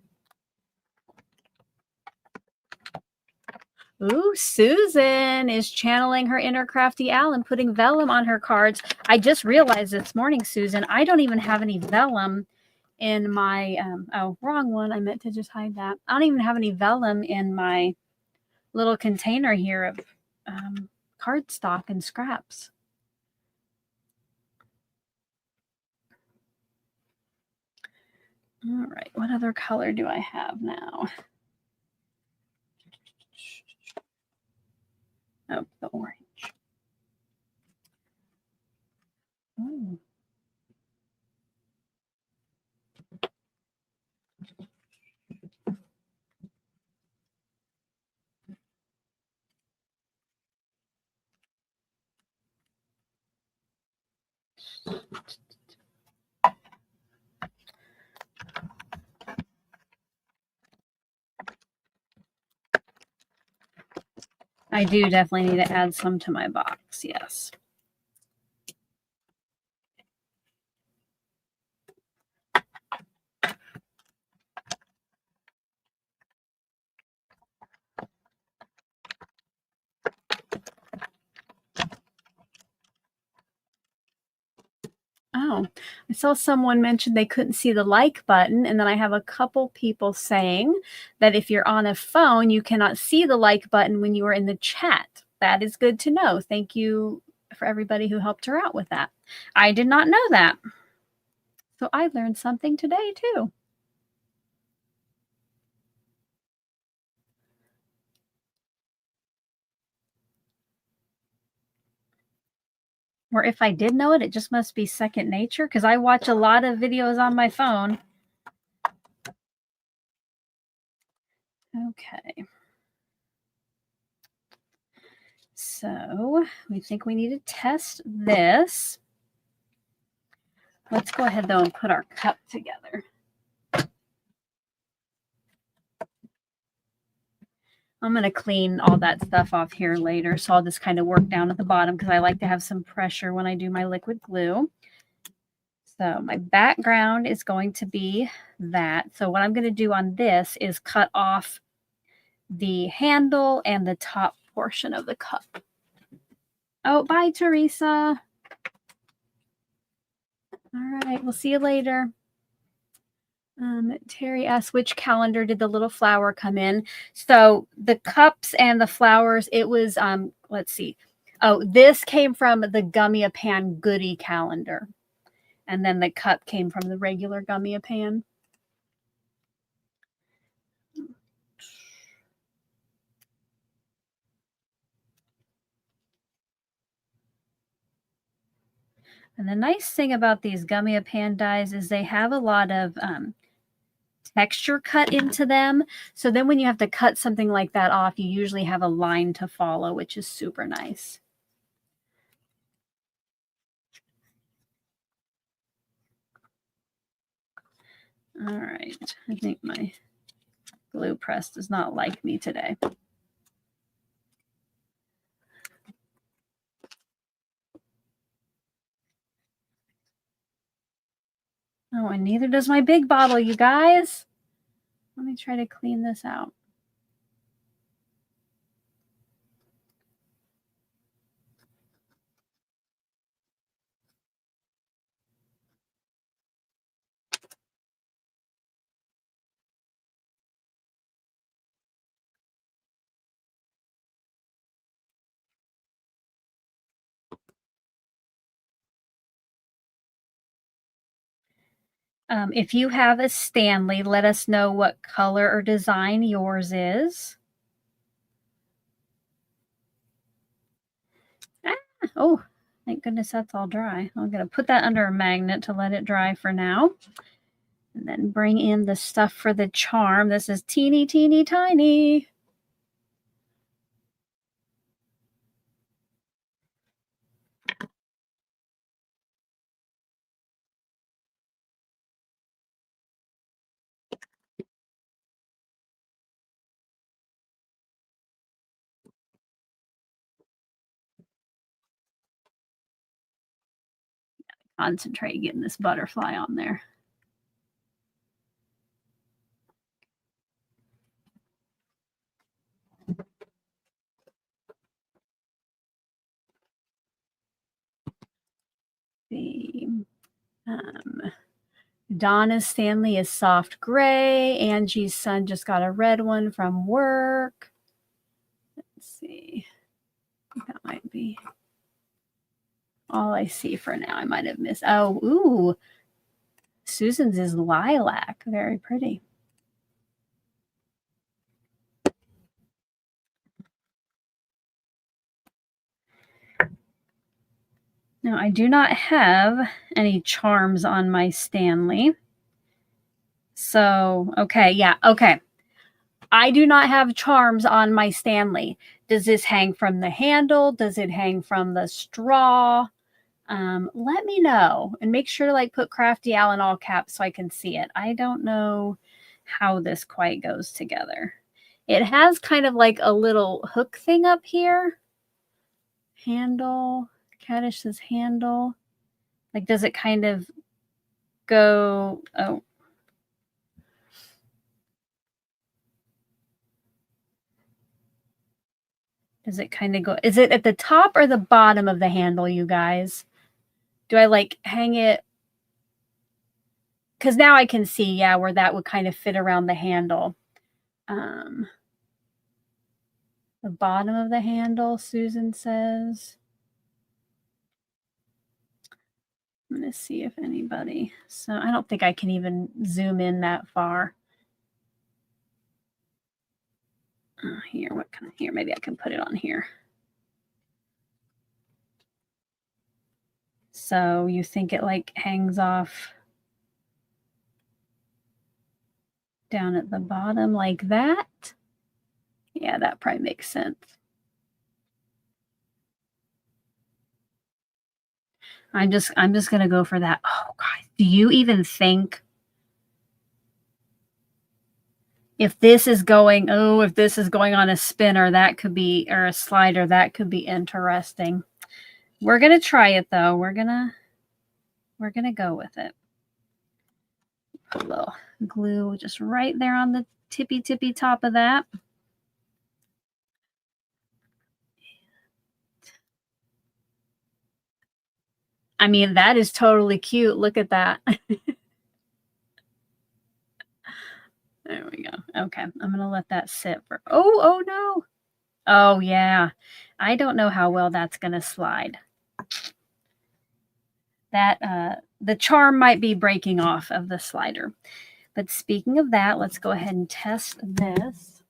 Ooh, Susan is channeling her inner Crafty Al and putting vellum on her cards. I just realized this morning, Susan, I don't even have any vellum in my, oh, wrong one. I meant to just hide that. I don't even have any vellum in my little container here of cardstock and scraps. All right, what other color do I have now? Oh, the orange. Ooh. I do definitely need to add some to my box, yes. Oh, I saw someone mention they couldn't see the like button, and then I have a couple people saying that if you're on a phone, you cannot see the like button when you are in the chat. That is good to know. Thank you for everybody who helped her out with that. I did not know that. So I learned something today too. Or if I did know it, it just must be second nature because I watch a lot of videos on my phone. Okay. So we think we need to test this. Let's go ahead though and put our cup together. I'm going to clean all that stuff off here later, so I'll just kind of work down at the bottom because I like to have some pressure when I do my liquid glue. So my background is going to be that. So what I'm going to do on this is cut off the handle and the top portion of the cup. Oh, bye, Teresa. All right, we'll see you later. Terry asks, which calendar did the little flower come in? So the cups and the flowers, it was, let's see. Oh, this came from the Gummy Pan Goodie calendar. And then the cup came from the regular Gummy Pan. And the nice thing about these Gummy Pan dies is they have a lot of texture cut into them. So then when you have to cut something like that off, you usually have a line to follow, which is super nice. All right. I think my glue press does not like me today. Oh, and neither does my big bottle, you guys. Let me try to clean this out. If you have a Stanley, let us know what color or design yours is. Oh, thank goodness that's all dry. I'm going to put that under a magnet to let it dry for now. And then bring in the stuff for the charm. This is teeny, teeny, tiny. Concentrate getting this butterfly on there. The Donna's Stanley is soft gray. Angie's son just got a red one from work. Let's see. That might be all I see for now. I might have missed. Oh, ooh. Susan's is lilac. Very pretty. Now, I do not have any charms on my Stanley. So, okay, yeah, okay. I do not have charms on my Stanley. Does this hang from the handle? Does it hang from the straw? Let me know. And make sure to like put Crafty Al in all caps so I can see it. I don't know how this quite goes together. It has kind of like a little hook thing up here. Handle. Caddish says handle. Like, does it kind of go... Oh. Does it kind of go... Is it at the top or the bottom of the handle, you guys? Do I, like, hang it because now I can see, yeah, where that would kind of fit around the handle. The bottom of the handle, Susan says. I'm going to see if anybody, so I don't think I can even zoom in that far. Here, what kind of, here, maybe I can put it on here. So you think it like hangs off down at the bottom like that? Yeah, that probably makes sense. I'm just going to go for that. Oh, God. Do you even think if this is going, if this is going on a spinner, that could be, or a slider, that could be interesting. We're going to try it though. We're going to go with it. Put a little glue just right there on the tippy top of that. I mean, that is totally cute. Look at that. There we go. Okay, I'm going to let that sit for, oh no. Oh yeah. I don't know how well that's going to slide. That, the charm might be breaking off of the slider. But speaking of that, let's go ahead and test this.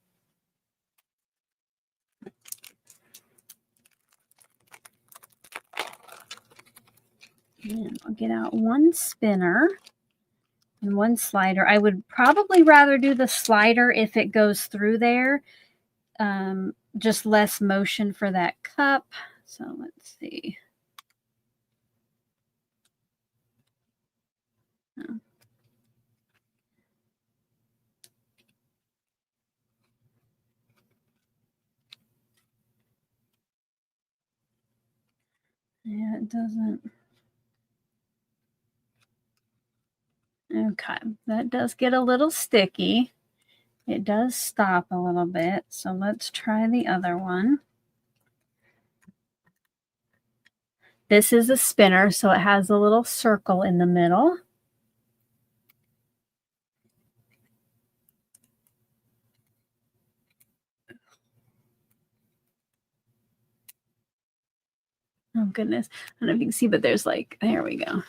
And I'll get out one spinner and one slider. I would probably rather do the slider if it goes through there. Just less motion for that cup. So let's see. Oh. Yeah, it doesn't. Okay, that does get a little sticky. It does stop a little bit. So let's try the other one. This is a spinner, so it has a little circle in the middle. Oh goodness, I don't know if you can see, but there's like, there we go.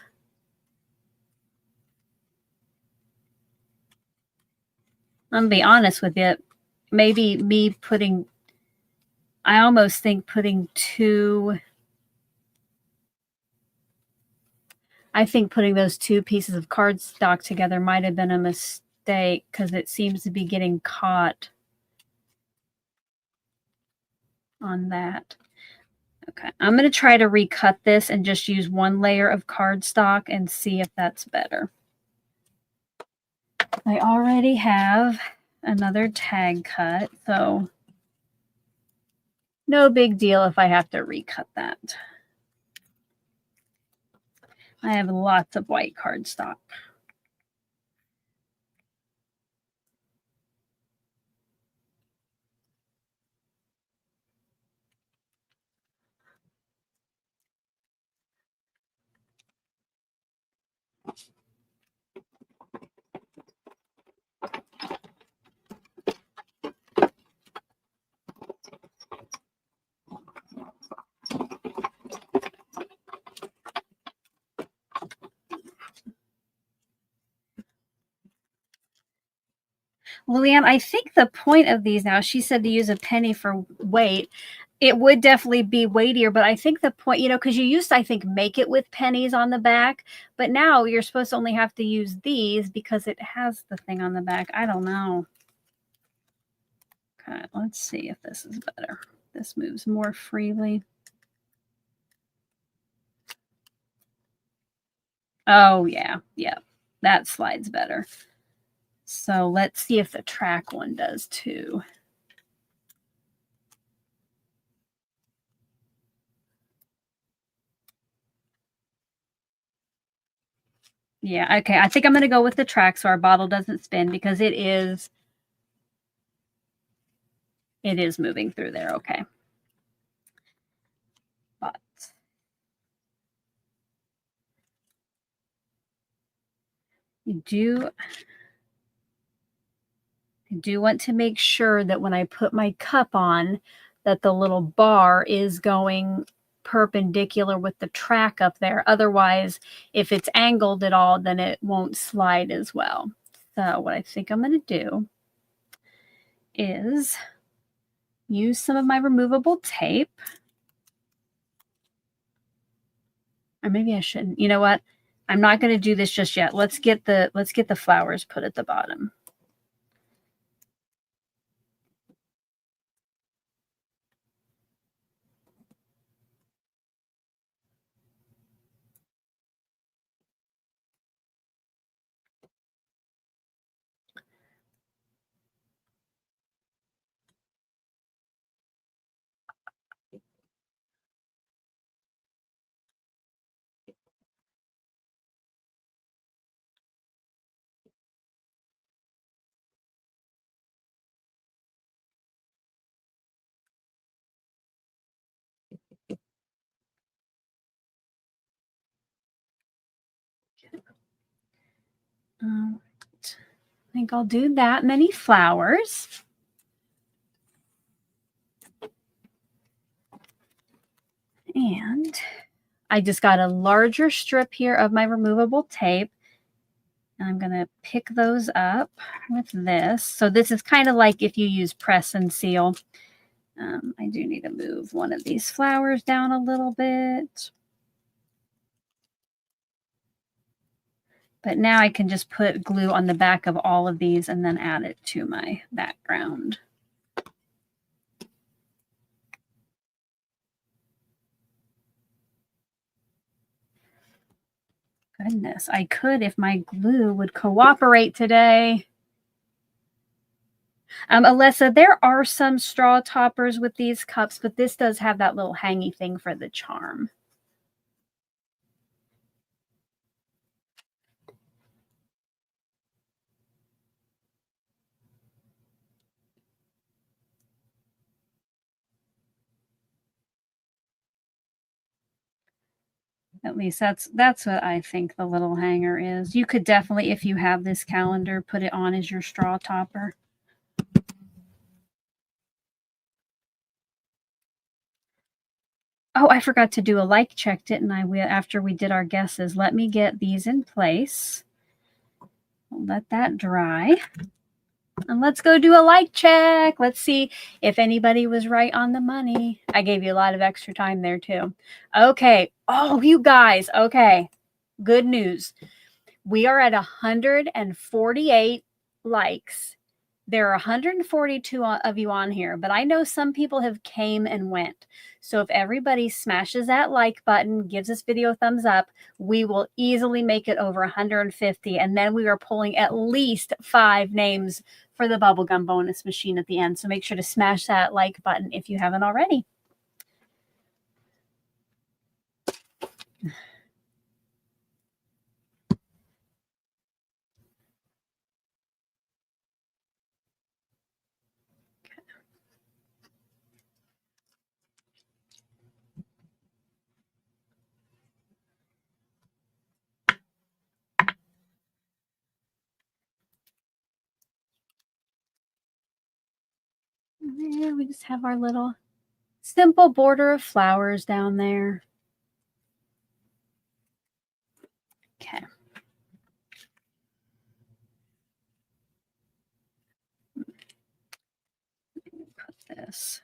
I'm gonna be honest with you. Maybe me putting, I almost think putting two, I think putting those two pieces of cardstock together might have been a mistake because it seems to be getting caught on that. Okay, I'm going to try to recut this and just use one layer of cardstock and see if that's better. I already have another tag cut, so no big deal if I have to recut that. I have lots of white cardstock. Leanne, I think the point of these now, she said to use a penny for weight. It would definitely be weightier, but I think the point, you know, because you used to, I think, make it with pennies on the back, but now you're supposed to only have to use these because it has the thing on the back. I don't know. Okay, let's see if this is better. This moves more freely. Oh, yeah. Yeah. That slides better. So let's see if the track one does too. Yeah, okay. I think I'm going to go with the track so our bottle doesn't spin because it is moving through there. Okay. But You do want to make sure that when I put my cup on, that the little bar is going perpendicular with the track up there. Otherwise, if it's angled at all, then it won't slide as well. So what I think I'm going to do is use some of my removable tape. Or maybe I shouldn't. You know what? I'm not going to do this just yet. Let's get the flowers put at the bottom. All right. I think I'll do that many flowers. And I just got a larger strip here of my removable tape. And I'm going to pick those up with this. So this is kind of like if you use press and seal. I do need to move one of these flowers down a little bit. But now I can just put glue on the back of all of these and then add it to my background. Goodness, I could if my glue would cooperate today. Alyssa, there are some straw toppers with these cups, but this does have that little hangy thing for the charm. At least that's what I think the little hanger is. You could definitely, if you have this calendar, put it on as your straw topper. Oh, I forgot to do a like check, didn't I? After we did our guesses. Let me get these in place. We'll let that dry. And let's go do a like check. Let's see if anybody was right on the money. I gave you a lot of extra time there too. Okay. Oh, you guys. Okay. Good news. We are at 148 likes. There are 142 of you on here, but I know some people have came and went. So if everybody smashes that like button, gives this video a thumbs up, we will easily make it over 150. And then we are pulling at least 5 names for the bubblegum bonus machine at the end. So make sure to smash that like button if you haven't already. And there we just have our little simple border of flowers down there. Okay. Put this.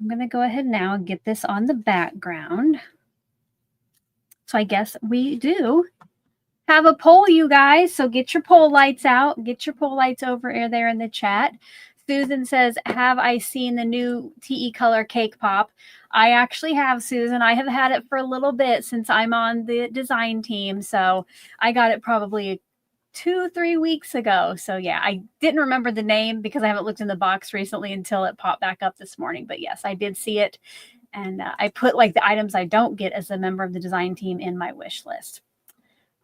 I'm going to go ahead now and get this on the background. So I guess we do have a poll, you guys. So get your poll lights out. Get your poll lights over there in the chat. Susan says, have I seen the new TE Color Cake Pop? I actually have, Susan. I have had it for a little bit since I'm on the design team. So I got it probably 2-3 weeks ago. So yeah, I didn't remember the name because I haven't looked in the box recently until it popped back up this morning. But yes, I did see it. And I put like the items I don't get as a member of the design team in my wish list.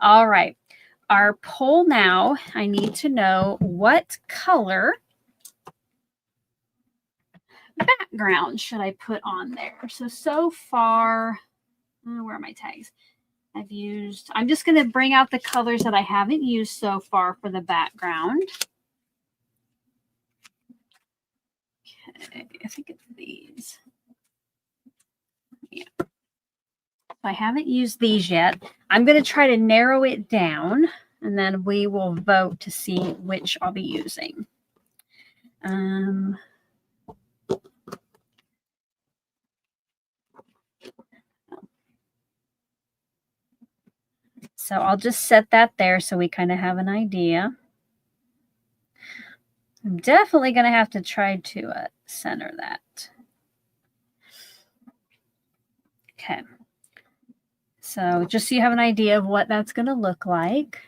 All right. Our poll now, I need to know what color background should I put on there. So far, where are my tags? I'm just going to bring out the colors that I haven't used so far for the background. Okay, I think it's these. Yeah. I haven't used these yet. I'm going to try to narrow it down, and then we will vote to see which I'll be using. So I'll just set that there so we kind of have an idea. I'm definitely going to have to try to center that. Okay. So just so you have an idea of what that's going to look like.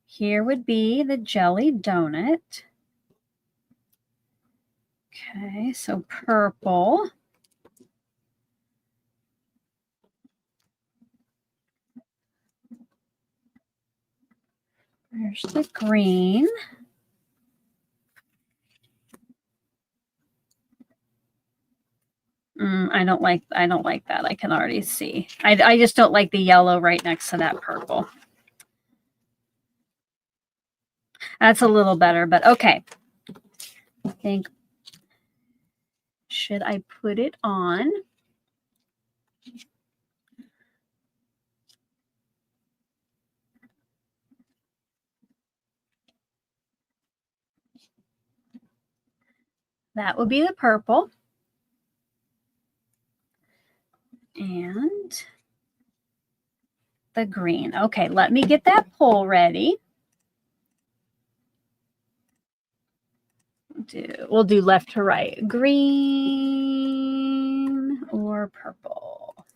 Here would be the jelly donut. Okay, so purple. There's the green. I don't like that. I can already see. I just don't like the yellow right next to that purple. That's a little better, but okay. I think, should I put it on? That would be the purple. And the green. Okay, let me get that poll ready. We'll do left to right. Green or purple.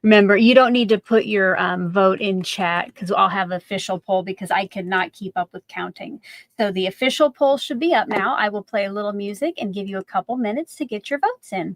Remember, you don't need to put your vote in chat because I'll have an official poll because I could not keep up with counting. So the official poll should be up now. I will play a little music and give you a couple minutes to get your votes in.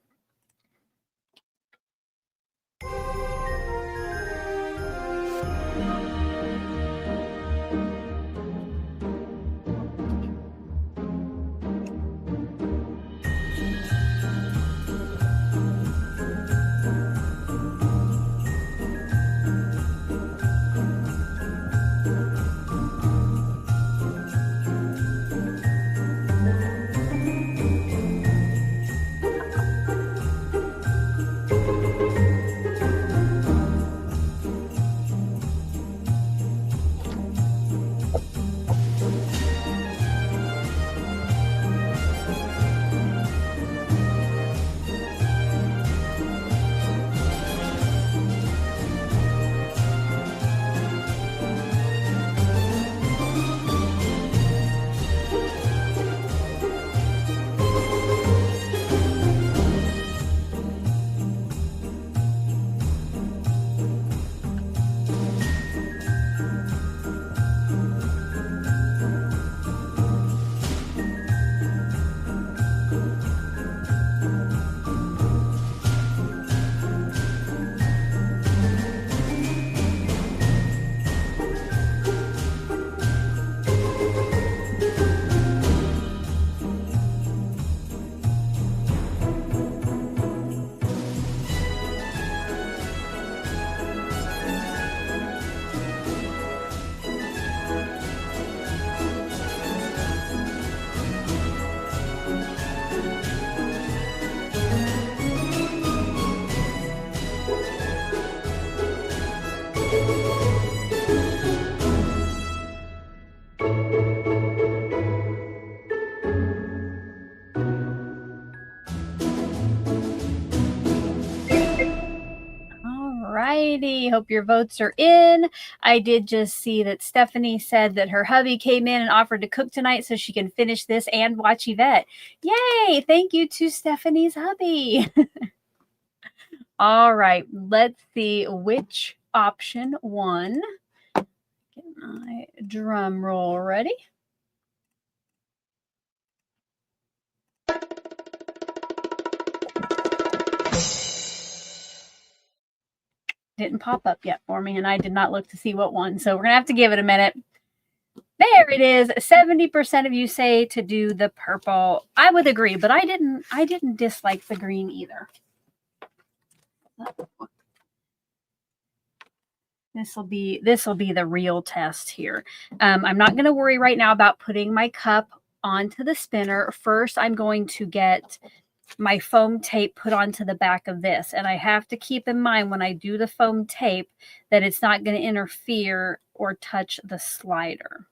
Alrighty, hope your votes are in. I did just see that Stephanie said that her hubby came in and offered to cook tonight so she can finish this and watch Yvette. Yay! Thank you to Stephanie's hubby. All right, let's see which option won. Get my drum roll ready. Didn't pop up yet for me, and I did not look to see what won. So we're gonna have to give it a minute. There it is. 70% of you say to do the purple. I would agree, but I didn't dislike the green either. This will be the real test here. I'm not going to worry right now about putting my cup onto the spinner. First, I'm going to get my foam tape put onto the back of this. And I have to keep in mind when I do the foam tape that it's not going to interfere or touch the slider.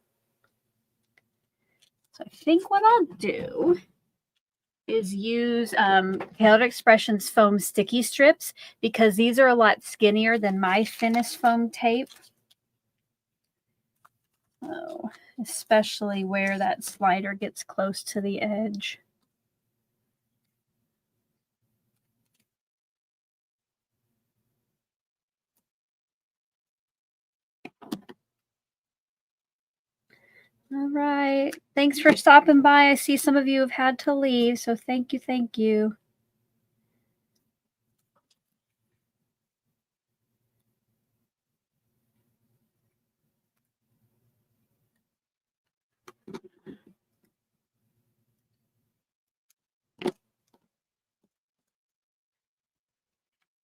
So I think what I'll do is use Tailored Expressions foam sticky strips, because these are a lot skinnier than my thinnest foam tape. Oh, especially where that slider gets close to the edge. All right. Thanks for stopping by. I see some of you have had to leave, so thank you, thank you.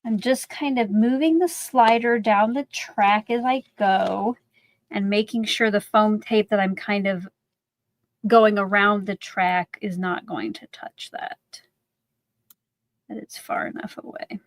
I'm just kind of moving the slider down the track as I go and making sure the foam tape that I'm kind of going around the track is not going to touch that it's far enough away.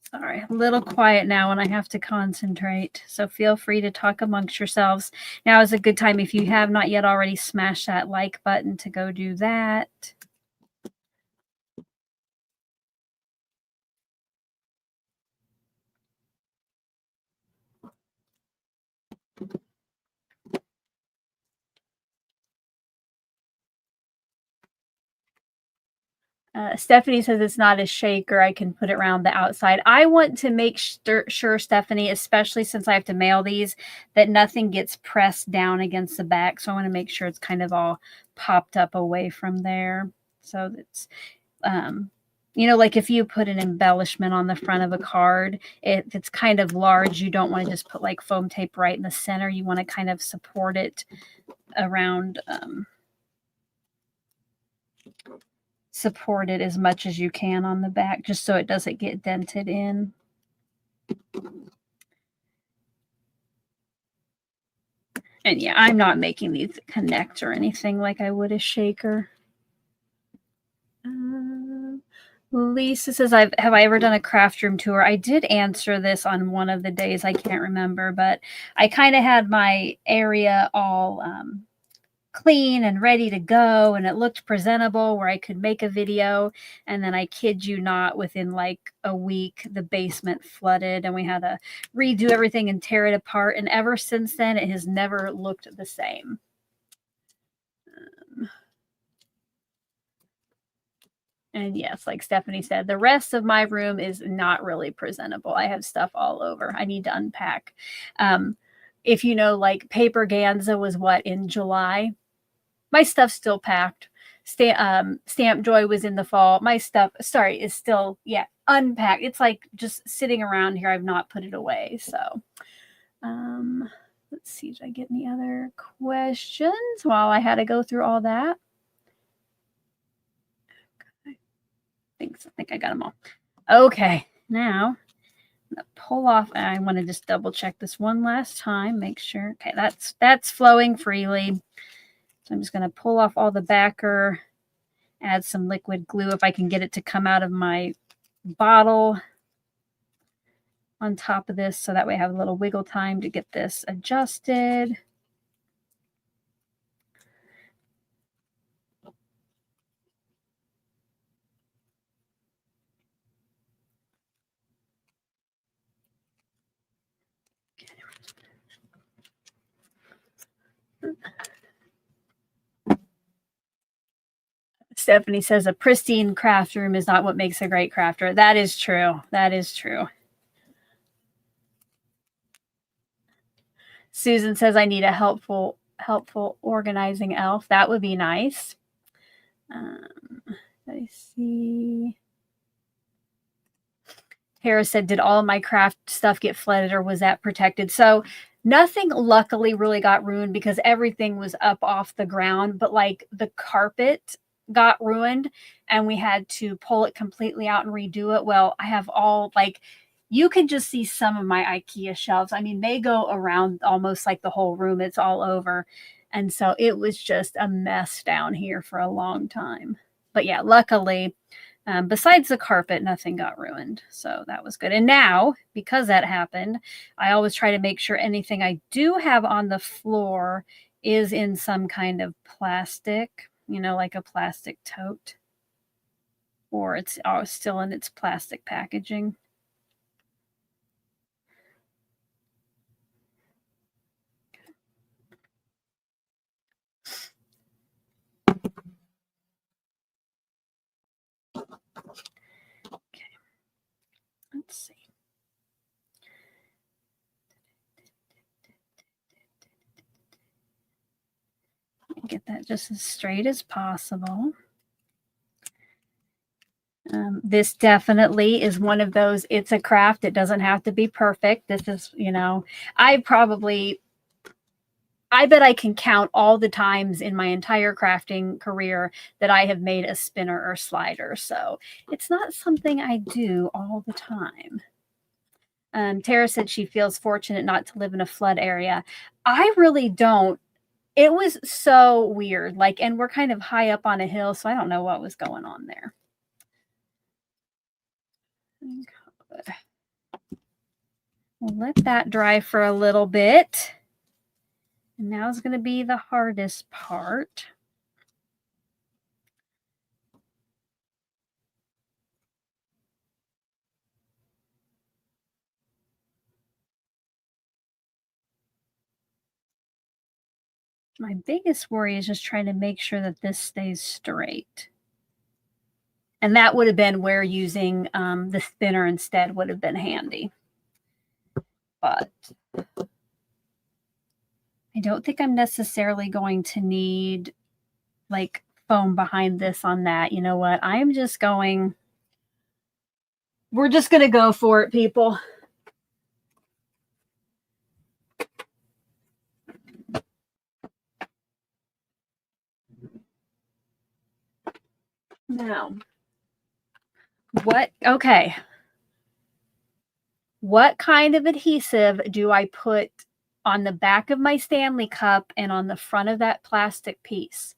Sorry, a little quiet now and I have to concentrate. So feel free to talk amongst yourselves. Now is a good time, if you have not yet already, smash that like button to go do that. Stephanie says it's not a shaker. I can put it around the outside. I want to make sure, Stephanie, especially since I have to mail these, that nothing gets pressed down against the back. So I want to make sure it's kind of all popped up away from there. So that's, you know, like if you put an embellishment on the front of a card, if it's kind of large, you don't want to just put like foam tape right in the center. You want to kind of support it around, support it as much as you can on the back, just so it doesn't get dented in. And yeah, I'm not making these connect or anything like I would a shaker. Lisa says, have I ever done a craft room tour? I did answer this on one of the days. I can't remember, but I kind of had my area all clean and ready to go, and it looked presentable where I could make a video. And then I kid you not, within like a week, the basement flooded and we had to redo everything and tear it apart. And ever since then, it has never looked the same. And yes, like Stephanie said, the rest of my room is not really presentable. I have stuff all over. I need to unpack. If you know, like Paper Ganza was what, in July? My stuff's still packed. Stamp Joy was in the fall. My stuff, sorry, is still, yeah, unpacked. It's like just sitting around here. I've not put it away. So let's see, did I get any other questions while I had to go through all that? Okay. I think I got them all. Okay, now I'm gonna pull off. I want to just double check this one last time, make sure. Okay, that's flowing freely. So I'm just going to pull off all the backer, add some liquid glue if I can get it to come out of my bottle on top of this so that way I have a little wiggle time to get this adjusted. Stephanie says a pristine craft room is not what makes a great crafter. That is true. That is true. Susan says I need a helpful organizing elf. That would be nice. I see. Tara said, did all of my craft stuff get flooded or was that protected? So nothing luckily really got ruined because everything was up off the ground, but like the carpet got ruined and we had to pull it completely out and redo it. Well, I have all like, you can just see some of my IKEA shelves. I mean, they go around almost like the whole room. It's all over. And so it was just a mess down here for a long time. But yeah, luckily, besides the carpet, nothing got ruined. So that was good. And now, because that happened, I always try to make sure anything I do have on the floor is in some kind of plastic, you know, like a plastic tote, or it's still in its plastic packaging. Okay, let's see. Get that just as straight as possible. This definitely is one of those, it's a craft. It doesn't have to be perfect. This is, you know, I bet I can count all the times in my entire crafting career that I have made a spinner or slider. So it's not something I do all the time. Tara said she feels fortunate not to live in a flood area. I really don't. It was so weird. Like, and we're kind of high up on a hill, so I don't know what was going on there. We'll let that dry for a little bit. And now is going to be the hardest part. My biggest worry is just trying to make sure that this stays straight. And that would have been where using the spinner instead would have been handy. But I don't think I'm necessarily going to need like foam behind this on that. You know what? I'm just going, we're just going to go for it, people. Now, okay. What kind of adhesive do I put on the back of my Stanley cup and on the front of that plastic piece?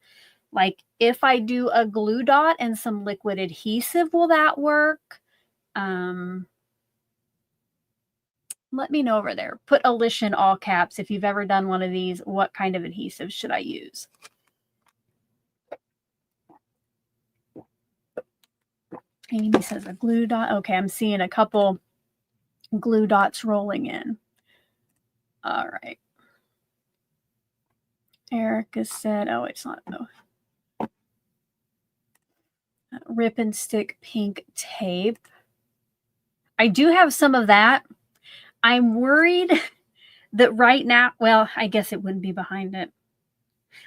Like if I do a glue dot and some liquid adhesive, will that work? Let me know over there. Put Alicia in all caps if you've ever done one of these. What kind of adhesive should I use? Amy says a glue dot. Okay, I'm seeing a couple glue dots rolling in. All right. Erica said, oh, it's not. Oh. Rip and stick pink tape. I do have some of that. I'm worried that right now, well, I guess it wouldn't be behind it.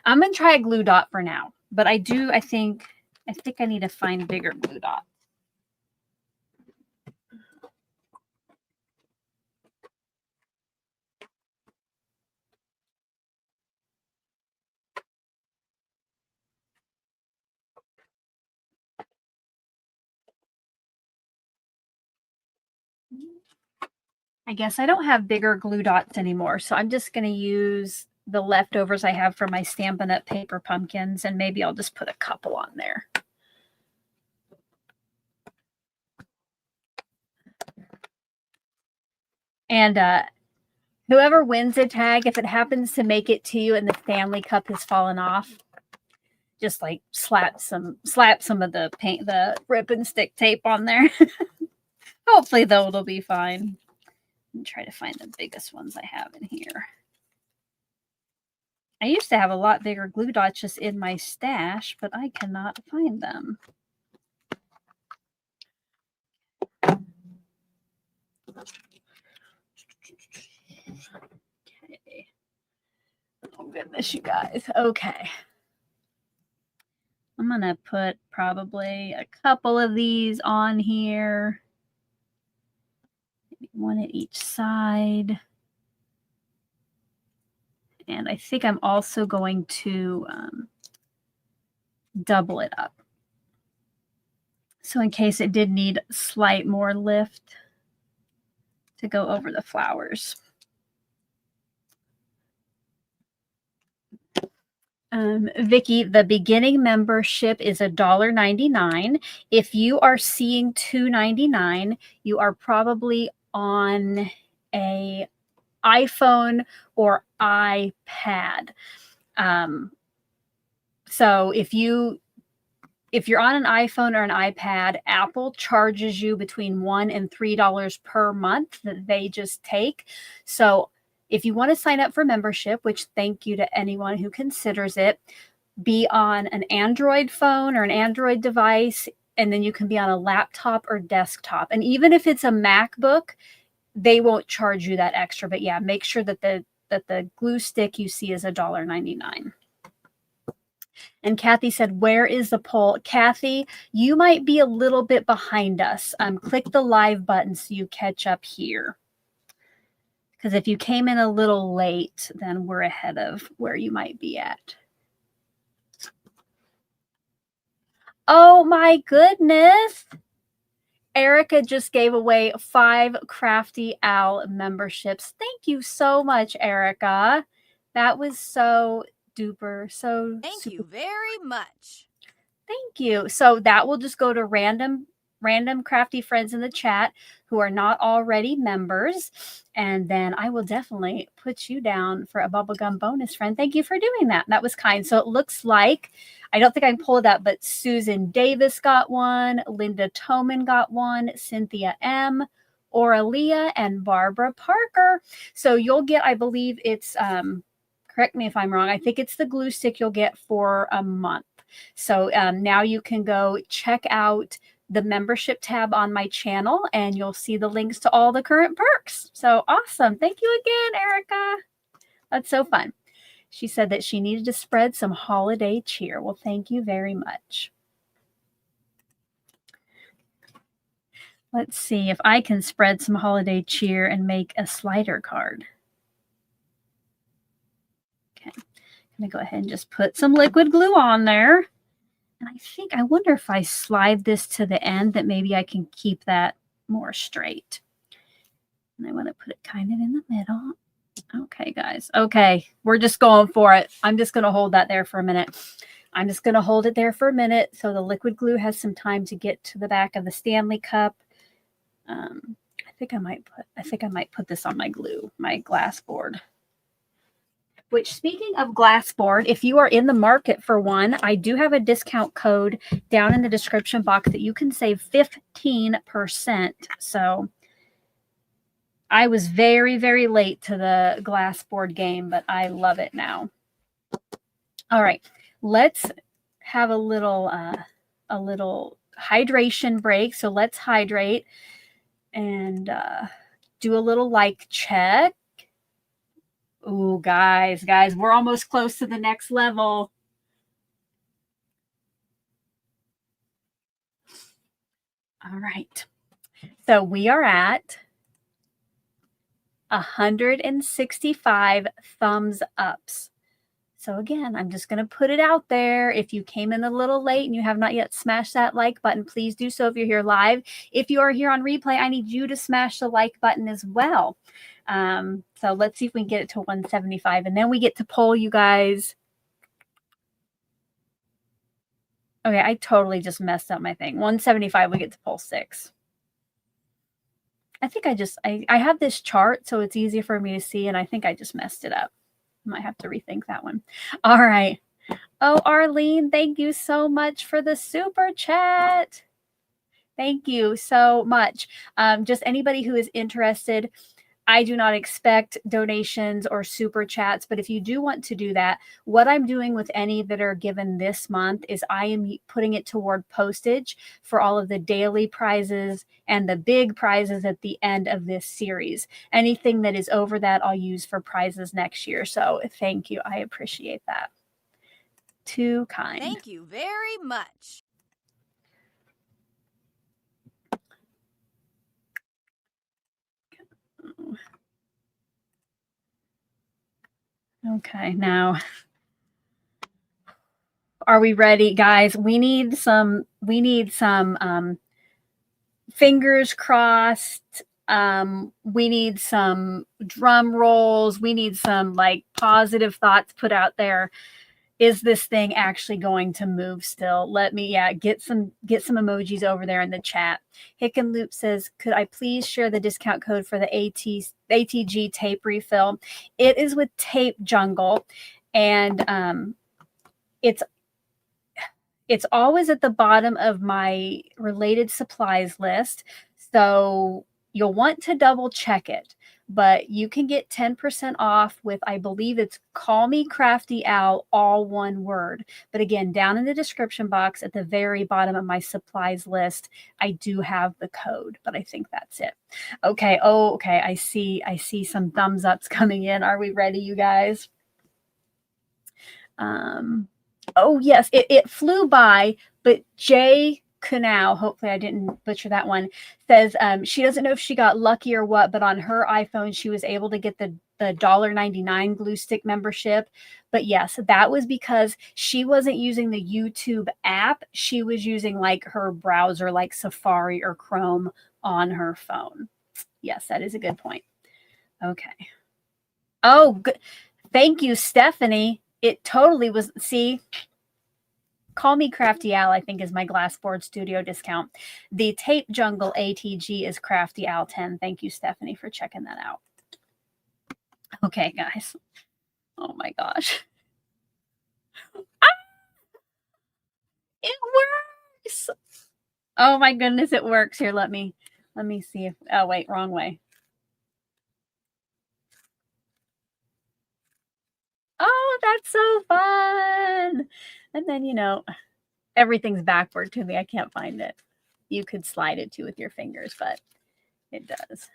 I'm going to try a glue dot for now, but I think I need to find bigger glue dots. I guess I don't have bigger glue dots anymore, so I'm just going to use the leftovers I have from my Stampin' Up! Paper pumpkins, and maybe I'll just put a couple on there. And whoever wins a tag, if it happens to make it to you and the Stanley Cup has fallen off, just like slap some of the paint, the rip and stick tape on there. Hopefully though it'll be fine. Let me try to find the biggest ones I have in here. I used to have a lot bigger glue dots just in my stash, but I cannot find them. Okay. Oh goodness, you guys. Okay. I'm going to put probably a couple of these on here. Maybe one at each side. And I think I'm also going to double it up. So in case it did need slight more lift to go over the flowers. Vicki, the beginning membership is $1.99. If you are seeing $2.99, you are probably on a iPhone or iPad. So if you're on an iPhone or an iPad, Apple charges you between $1 and $3 per month that they just take. So if you want to sign up for membership, which thank you to anyone who considers it, be on an Android phone or an Android device, and then you can be on a laptop or desktop. And even if it's a MacBook, they won't charge you that extra. But yeah, make sure that the glue stick you see is $1.99. And Kathy said, where is the poll? Kathy, you might be a little bit behind us. Click the live button so you catch up here. Because if you came in a little late, then we're ahead of where you might be at. Oh my goodness. Erica just gave away 5 Crafty Al memberships. Thank you so much, Erica. That was so duper. Thank you very much. Thank you. So that will just go to random crafty friends in the chat who are not already members. And then I will definitely put you down for a bubblegum bonus friend. Thank you for doing that. That was kind. So it looks like, I don't think I can pull it up, but Susan Davis got one, Linda Toman got one, Cynthia M, Aurelia, and Barbara Parker. So you'll get, I believe it's, correct me if I'm wrong, I think it's the glue stick you'll get for a month. So now you can go check out the membership tab on my channel and you'll see the links to all the current perks. So awesome. Thank you again, Erica. That's so fun. She said that she needed to spread some holiday cheer. Well, thank you very much. Let's see if I can spread some holiday cheer and make a slider card. Okay. I'm going to go ahead and just put some liquid glue on there. And I wonder if I slide this to the end that maybe I can keep that more straight. And I want to put it kind of in the middle. Okay, guys. Okay, we're just going for it. I'm just going to hold that there for a minute. I'm just going to hold it there for a minute so the liquid glue has some time to get to the back of the Stanley Cup. I think I might put this on my glass board. Which, speaking of glass board, if you are in the market for one, I do have a discount code down in the description box that you can save 15%. So I was very, very late to the glass board game, but I love it now. All right, let's have a little hydration break. So let's hydrate and do a little like check. Ooh, guys, we're almost close to the next level. All right. So we are at 165 thumbs ups. So again, I'm just going to put it out there. If you came in a little late and you have not yet smashed that like button, please do so if you're here live. If you are here on replay, I need you to smash the like button as well. So let's see if we can get it to 175 and then we get to poll you guys. Okay, I totally just messed up my thing. 175, we get to poll 6. I think I have this chart, so it's easier for me to see, and I think I just messed it up. I might have to rethink that one. All right. Oh, Arlene, thank you so much for the super chat. Thank you so much. Just anybody who is interested, I do not expect donations or super chats, but if you do want to do that, what I'm doing with any that are given this month is I am putting it toward postage for all of the daily prizes and the big prizes at the end of this series. Anything that is over that, I'll use for prizes next year. So thank you. I appreciate that. Too kind. Thank you very much. Okay, now are we ready, guys? We need some fingers crossed. We need some drum rolls. We need some like positive thoughts put out there. Is this thing actually going to move still? Let me, get some emojis over there in the chat. Hickenloop says, could I please share the discount code for the ATG tape refill? It is with Tape Jungle, and it's always at the bottom of my related supplies list. So you'll want to double check it, but you can get 10% off with, I believe it's Call Me Crafty Al, all one word. But again, down in the description box at the very bottom of my supplies list, I do have the code, but I think that's it. Okay. Oh, okay. I see some thumbs ups coming in. Are we ready, you guys? Oh, yes, it flew by, but Jay Canal, hopefully I didn't butcher that one, says she doesn't know if she got lucky or what, but on her iPhone, she was able to get the $1.99 glue stick membership. But yes, that was because she wasn't using the YouTube app. She was using like her browser, like Safari or Chrome on her phone. Yes, that is a good point. Okay. Oh, good. Thank you, Stephanie. It totally was. See, Call Me Crafty Al, I think, is my Glassboard Studio discount. The Tape Jungle ATG is Crafty Al 10. Thank you, Stephanie, for checking that out. Okay, guys. Oh my gosh. Ah! It works. Oh my goodness, it works. Here, let me see if, oh wait, wrong way. Oh, that's so fun. And then, everything's backward to me. I can't find it. You could slide it too with your fingers, but it does.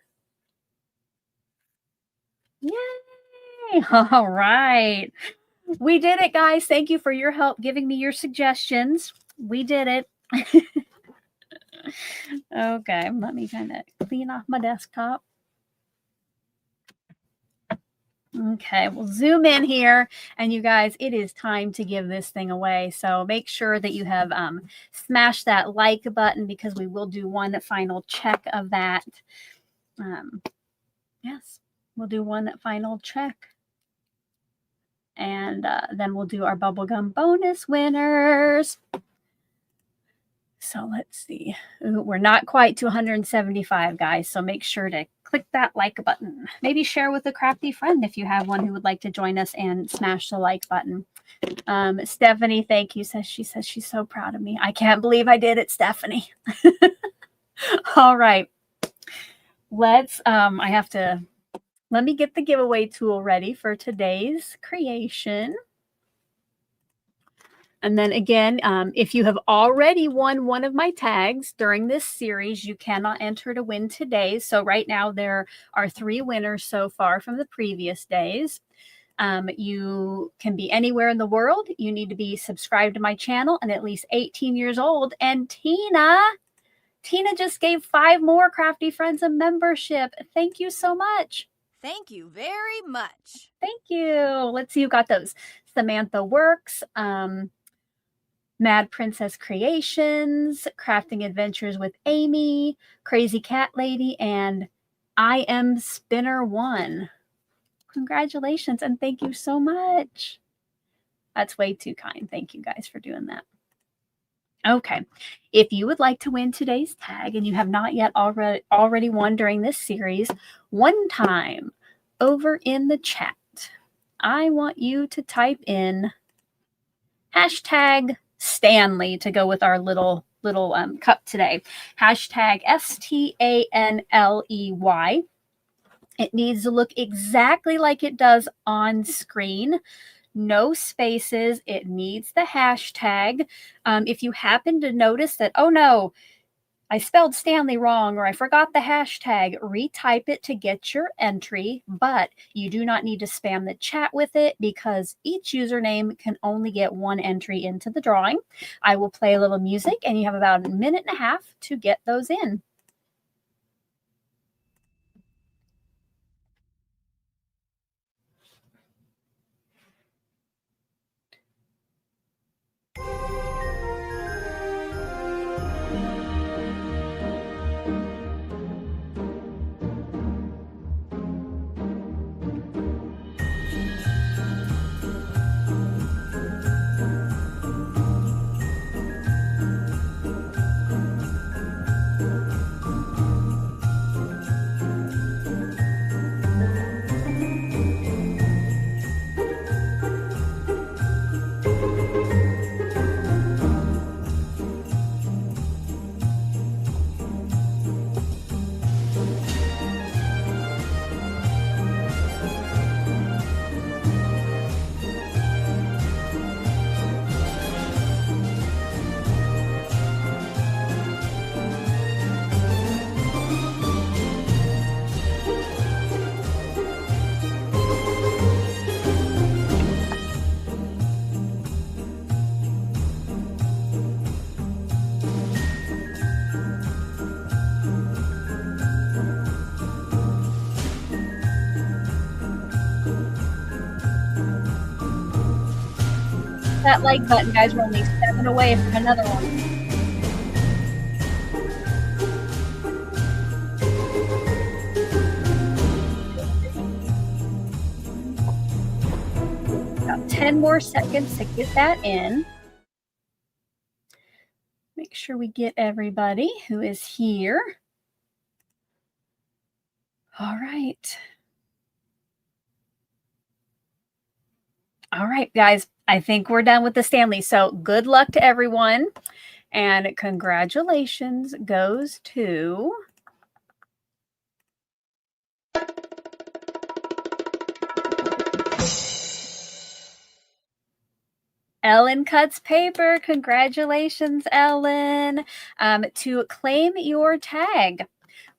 Yay! All right. We did it, guys. Thank you for your help giving me your suggestions. We did it. Okay, let me kind of clean off my desktop. Okay, we'll zoom in here. And you guys, it is time to give this thing away. So make sure that you have smashed that like button, because we will do one final check of that. Yes, we'll do one final check. And then we'll do our bubblegum bonus winners. So let's see. Ooh, we're not quite to 175, guys. So make sure to click that like button. Maybe share with a crafty friend if you have one who would like to join us, and smash the like button. Stephanie, thank you. She says she's so proud of me. I can't believe I did it, Stephanie. All right. Let me get the giveaway tool ready for today's creation. And then again, if you have already won one of my tags during this series, you cannot enter to win today. So right now there are 3 winners so far from the previous days. You can be anywhere in the world. You need to be subscribed to my channel and at least 18 years old. And Tina just gave 5 more crafty friends a membership. Thank you so much. Thank you very much. Thank you. Let's see who got those. Samantha Works, Mad Princess Creations, Crafting Adventures with Amy, Crazy Cat Lady, and I Am Spinner 1. Congratulations, and thank you so much. That's way too kind. Thank you guys for doing that. Okay. If you would like to win today's tag and you have not yet already won during this series, one time over in the chat, I want you to type in hashtag Stanley to go with our little cup today. Hashtag STANLEY. It needs to look exactly like it does on screen. No spaces. It needs the hashtag. If you happen to notice that, oh no, I spelled Stanley wrong or I forgot the hashtag, retype it to get your entry, but you do not need to spam the chat with it because each username can only get one entry into the drawing. I will play a little music and you have about a minute and a half to get those in. That like button, guys. We're only 7 away from another one. About 10 more seconds to get that in. Make sure we get everybody who is here. All right. All right, guys, I think we're done with the Stanley. So good luck to everyone. And congratulations goes to Ellen Cuts Paper. Congratulations, Ellen. To claim your tag,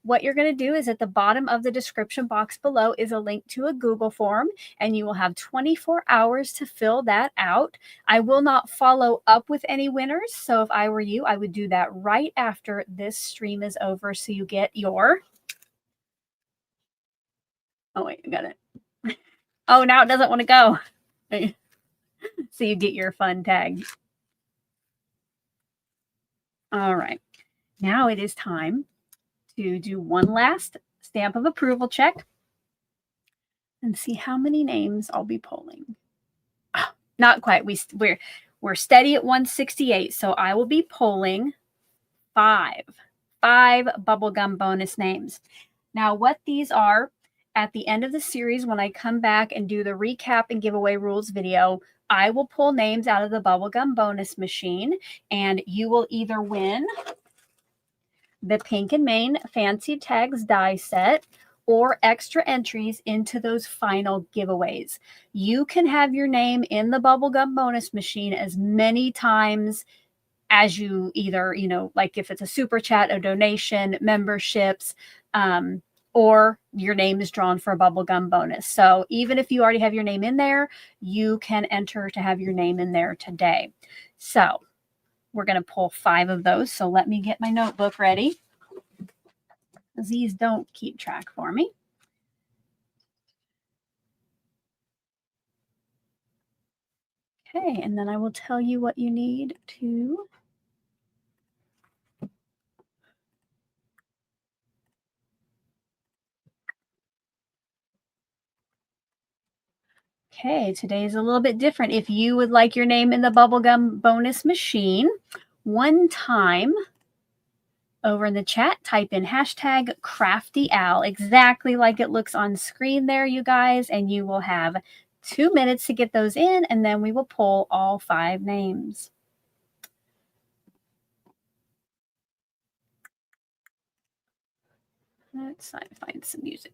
what you're going to do is at the bottom of the description box below is a link to a Google form, and you will have 24 hours to fill that out. I will not follow up with any winners. So if I were you, I would do that right after this stream is over. So you get your, oh wait, I got it. Oh, now it doesn't want to go. So you get your fun tag. All right. Now it is time to do one last stamp of approval check and see how many names I'll be pulling. Oh, not quite. We're steady at 168, so I will be pulling five bubblegum bonus names. Now, what these are, at the end of the series, when I come back and do the recap and giveaway rules video, I will pull names out of the bubblegum bonus machine, and you will either win the Pink and Main Fancy Tags die set or extra entries into those final giveaways. You can have your name in the bubblegum bonus machine as many times as you either, like if it's a super chat, a donation, memberships, or your name is drawn for a bubblegum bonus. So even if you already have your name in there, you can enter to have your name in there today. So we're going to pull 5 of those. So let me get my notebook ready. These don't keep track for me. Okay, and then I will tell you what you need to Okay, today's a little bit different. If you would like your name in the bubblegum bonus machine, one time over in the chat, type in hashtag Crafty Al, exactly like it looks on screen there, you guys, and you will have 2 minutes to get those in, and then we will pull all 5 names. Let's find some music.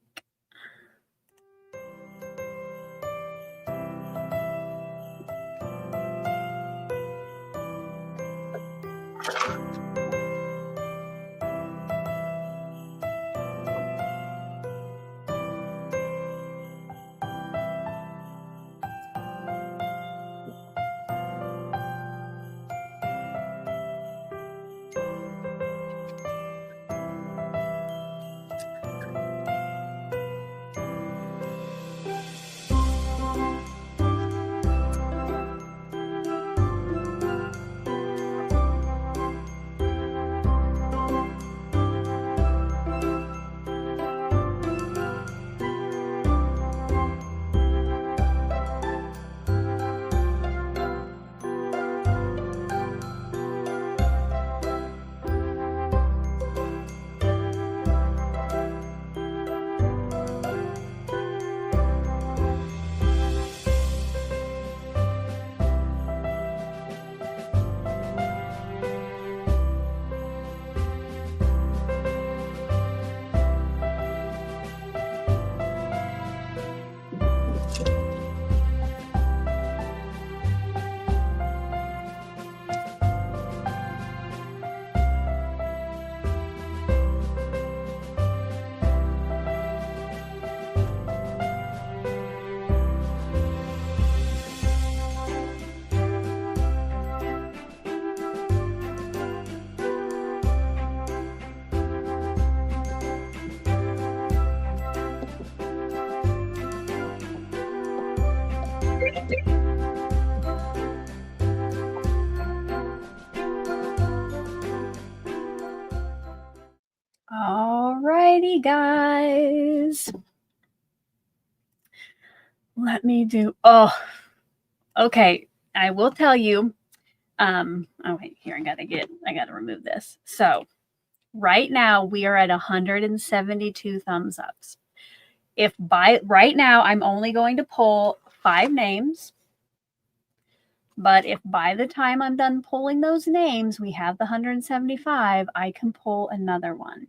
Alrighty, guys. Let me do, okay. I will tell you, oh wait, here, I gotta remove this. So right now we are at 172 thumbs ups. If by right now I'm only going to pull 5 names, but if by the time I'm done pulling those names, we have the 175, I can pull another one.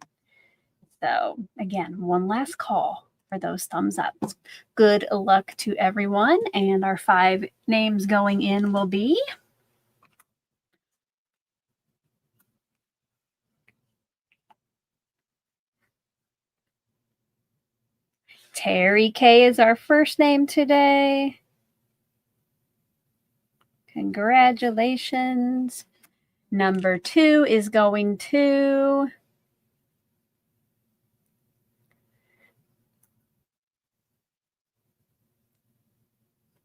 So again, one last call for those thumbs up. Good luck to everyone. And our 5 names going in will be Terry K is our first name today. Congratulations. Number 2 is going to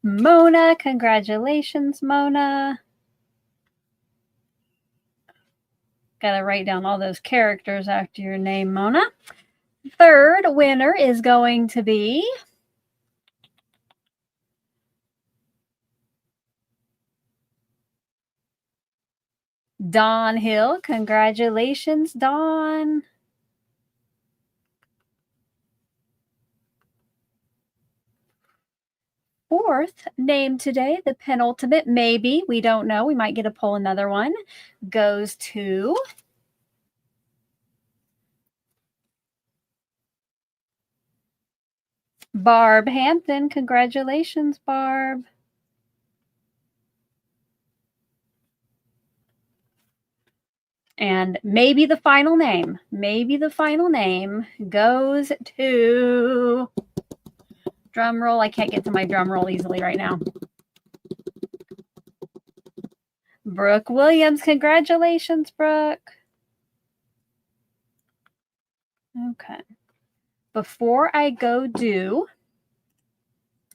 Mona. Congratulations, Mona. Got to write down all those characters after your name, Mona. Third winner is going to be Dawn Hill. Congratulations, Dawn. Fourth name today, the penultimate, maybe, we don't know, we might get to pull another one, goes to Barb Hampton. Congratulations, Barb. And maybe the final name goes to, drum roll, I can't get to my drum roll easily right now, Brooke Williams. Congratulations, Brooke. Okay. Before I go do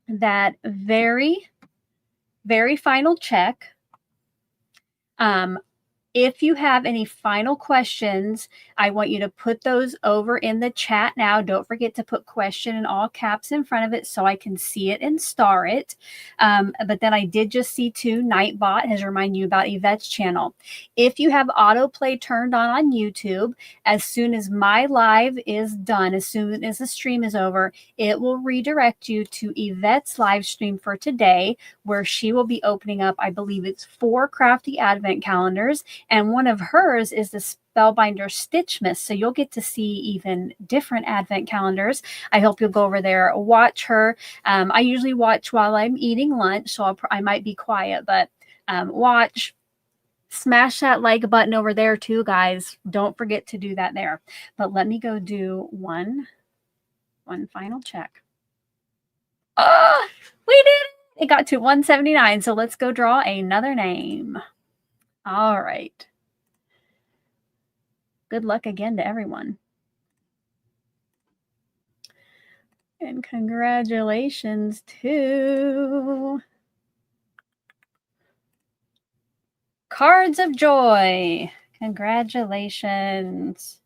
that very, very final check, If you have any final questions, I want you to put those over in the chat now. Don't forget to put question in all caps in front of it so I can see it and star it. But then I did just see too, Nightbot has reminded you about Yvette's channel. If you have autoplay turned on YouTube, as soon as my live is done, as soon as the stream is over, it will redirect you to Yvette's live stream for today, where she will be opening up, I believe it's 4 Crafty Advent calendars. And one of hers is the Spellbinder Stitchmas. So you'll get to see even different Advent calendars. I hope you'll go over there, watch her. I usually watch while I'm eating lunch, so I might be quiet, but watch. Smash that like button over there too, guys. Don't forget to do that there. But let me go do one final check. Oh, we did it. It got to 179. So let's go draw another name. All right. Good luck again to everyone. And congratulations to Cards of Joy. Congratulations.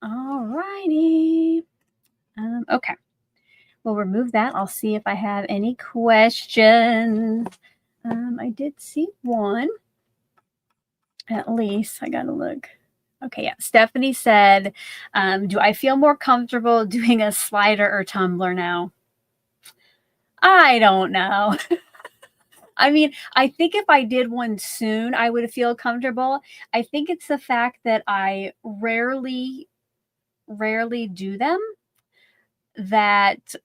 All righty. Okay. We'll remove that. I'll see if I have any questions. I did see one. At least I gotta look. Okay, yeah. Stephanie said, do I feel more comfortable doing a slider or tumbler now? I don't know. I mean, I think if I did one soon, I would feel comfortable. I think it's the fact that I rarely do them, that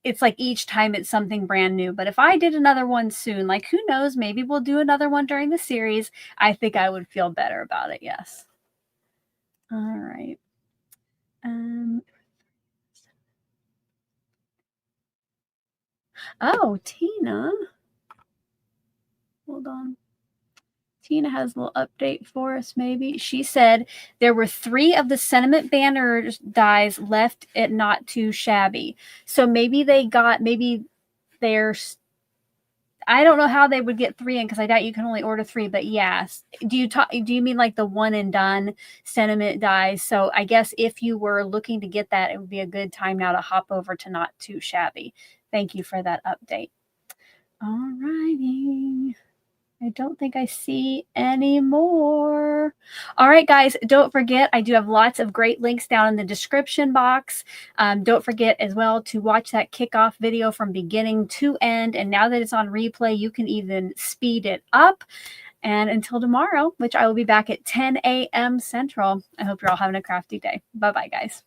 it's like each time it's something brand new. But if I did another one soon, like who knows, maybe we'll do another one during the series, I think I would feel better about it. Yes. All right. Oh, Tina. Hold on. Tina has a little update for us, maybe. She said there were 3 of the sentiment banners dies left at Not Too Shabby. So maybe there's, I don't know how they would get 3 in, because I doubt you can only order 3, but yes. Do you mean like the one and done sentiment dies? So I guess if you were looking to get that, it would be a good time now to hop over to Not Too Shabby. Thank you for that update. All righty. I don't think I see any more. All right, guys, don't forget, I do have lots of great links down in the description box. Don't forget as well to watch that kickoff video from beginning to end. And now that it's on replay, you can even speed it up. And until tomorrow, which I will be back at 10 a.m. Central, I hope you're all having a crafty day. Bye-bye, guys.